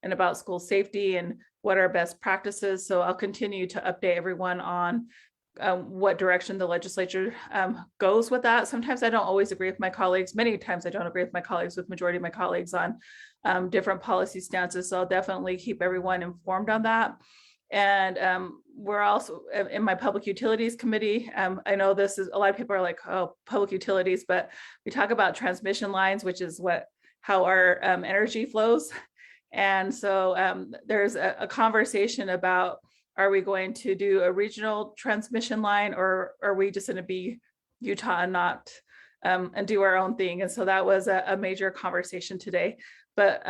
and about school safety and what are best practices. So I'll continue to update everyone on what direction the legislature goes with that. Sometimes I don't always agree with my colleagues. Many times I don't agree with my colleagues, with majority of my colleagues on different policy stances. So I'll definitely keep everyone informed on that. And we're also in my public utilities committee. I know this is, a lot of people are like, oh, public utilities, but we talk about transmission lines, which is how our energy flows. And so there's a conversation about, are we going to do a regional transmission line, or are we just going to be Utah and not and do our own thing? And so that was a major conversation today. But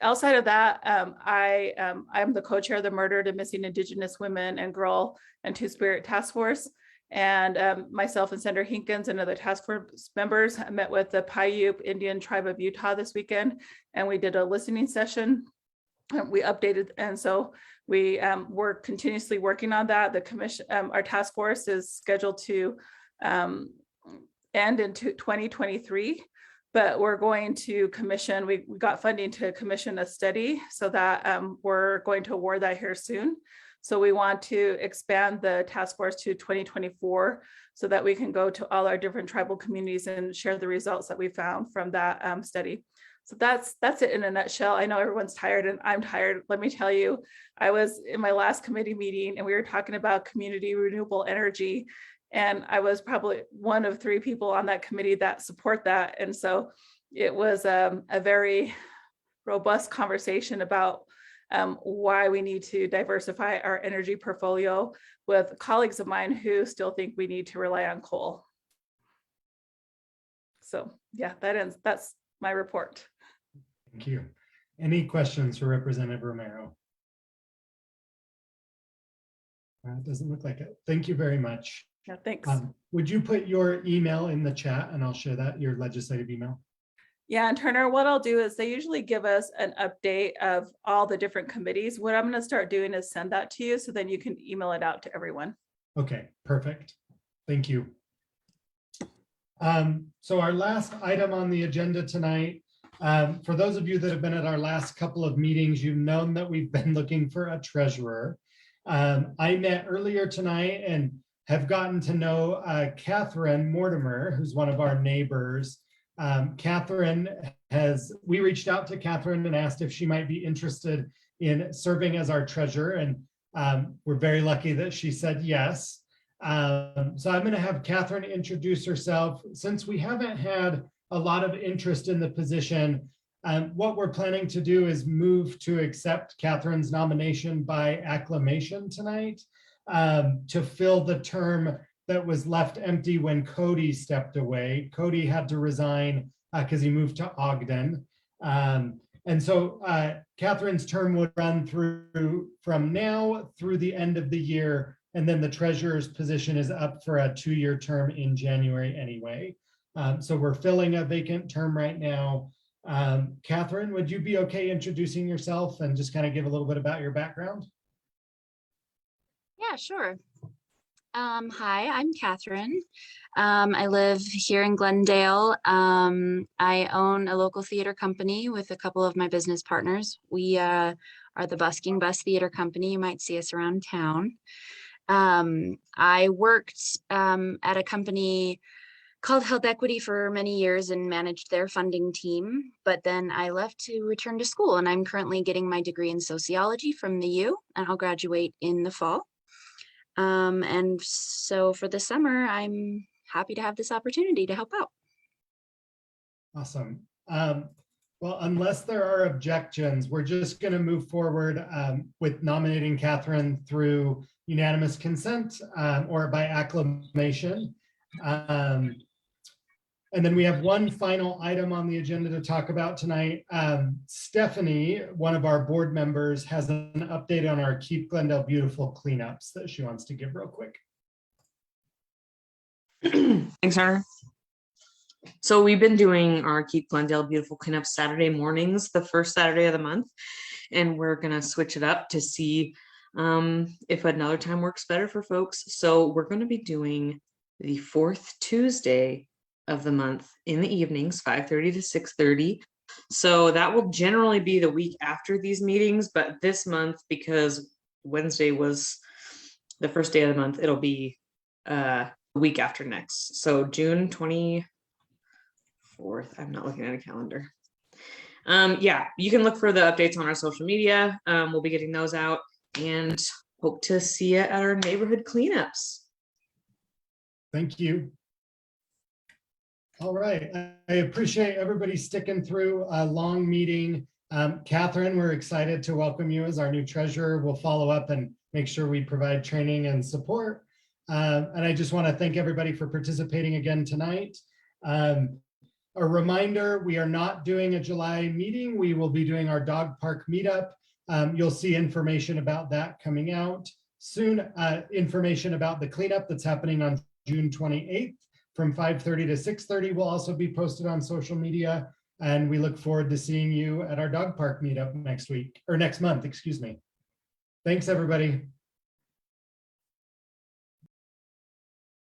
outside of that, I'm the co-chair of the Murdered and Missing Indigenous Women and Girl and Two-Spirit Task Force. And myself and Senator Hinkins and other task force members met with the Paiute Indian Tribe of Utah this weekend, and we did a listening session. We updated, and so we were continuously working on that. The commission, our task force is scheduled to end in 2023. But we're going to commission, we got funding to commission a study, so that we're going to award that here soon. So we want to expand the task force to 2024 so that we can go to all our different tribal communities and share the results that we found from that study. So that's it in a nutshell. I know everyone's tired and I'm tired. Let me tell you, I was in my last committee meeting and we were talking about community renewable energy. And I was probably one of 3 people on that committee that support that. And so it was a very robust conversation about why we need to diversify our energy portfolio, with colleagues of mine who still think we need to rely on coal. So yeah, that's my report. Thank you. Any questions for Representative Romero? It doesn't look like it. Thank you very much. Yeah, thanks. Would you put your email in the chat and I'll share that, your legislative email? Yeah, and Turner, what I'll do is they usually give us an update of all the different committees. What I'm going to start doing is send that to you, so then you can email it out to everyone. Okay, perfect. Thank you. So our last item on the agenda tonight For those of you that have been at our last couple of meetings, you've known that we've been looking for a treasurer. I met earlier tonight and have gotten to know Catherine Mortimer, who's one of our neighbors. We reached out to Catherine and asked if she might be interested in serving as our treasurer, and we're very lucky that she said yes. So I'm going to have Catherine introduce herself. Since we haven't had a lot of interest in the position, what we're planning to do is move to accept Catherine's nomination by acclamation tonight, to fill the term that was left empty when Cody stepped away. Cody had to resign because he moved to Ogden. And so Catherine's term would run through from now through the end of the year. And then the treasurer's position is up for a 2-year term in January anyway. So we're filling a vacant term right now. Catherine, would you be okay introducing yourself and just kind of give a little bit about your background? Yeah, sure. Hi, I'm Catherine. I live here in Glendale. I own a local theater company with a couple of my business partners. We are the Busking Bus Theater Company. You might see us around town. I worked at a company called Health Equity for many years and managed their funding team, but then I left to return to school, and I'm currently getting my degree in sociology from the U, and I'll graduate in the fall. And so for the summer, I'm happy to have this opportunity to help out. Awesome. Well, unless there are objections, we're just going to move forward with nominating Catherine through unanimous consent or by acclamation. And then we have one final item on the agenda to talk about tonight. Stephanie, one of our board members, has an update on our Keep Glendale Beautiful cleanups that she wants to give real quick. Thanks, Hunter. So we've been doing our Keep Glendale Beautiful cleanup Saturday mornings, the first Saturday of the month, and we're gonna switch it up to see if another time works better for folks. So we're gonna be doing the fourth Tuesday of the month in the evenings, 5:30 to 6:30. So that will generally be the week after these meetings, but this month, because Wednesday was the first day of the month, it'll be the week after next. So June 24th. I'm not looking at a calendar. Yeah, you can look for the updates on our social media. We'll be getting those out and hope to see you at our neighborhood cleanups. Thank you. All right, I appreciate everybody sticking through a long meeting. Catherine, we're excited to welcome you as our new treasurer. We'll follow up and make sure we provide training and support. And I just want to thank everybody for participating again tonight. A reminder, we are not doing a July meeting. We will be doing our dog park meetup. You'll see information about that coming out soon. Information about the cleanup that's happening on June 28th. From 5:30 to 6:30 will also be posted on social media, and we look forward to seeing you at our dog park meetup next month, excuse me. Thanks, everybody.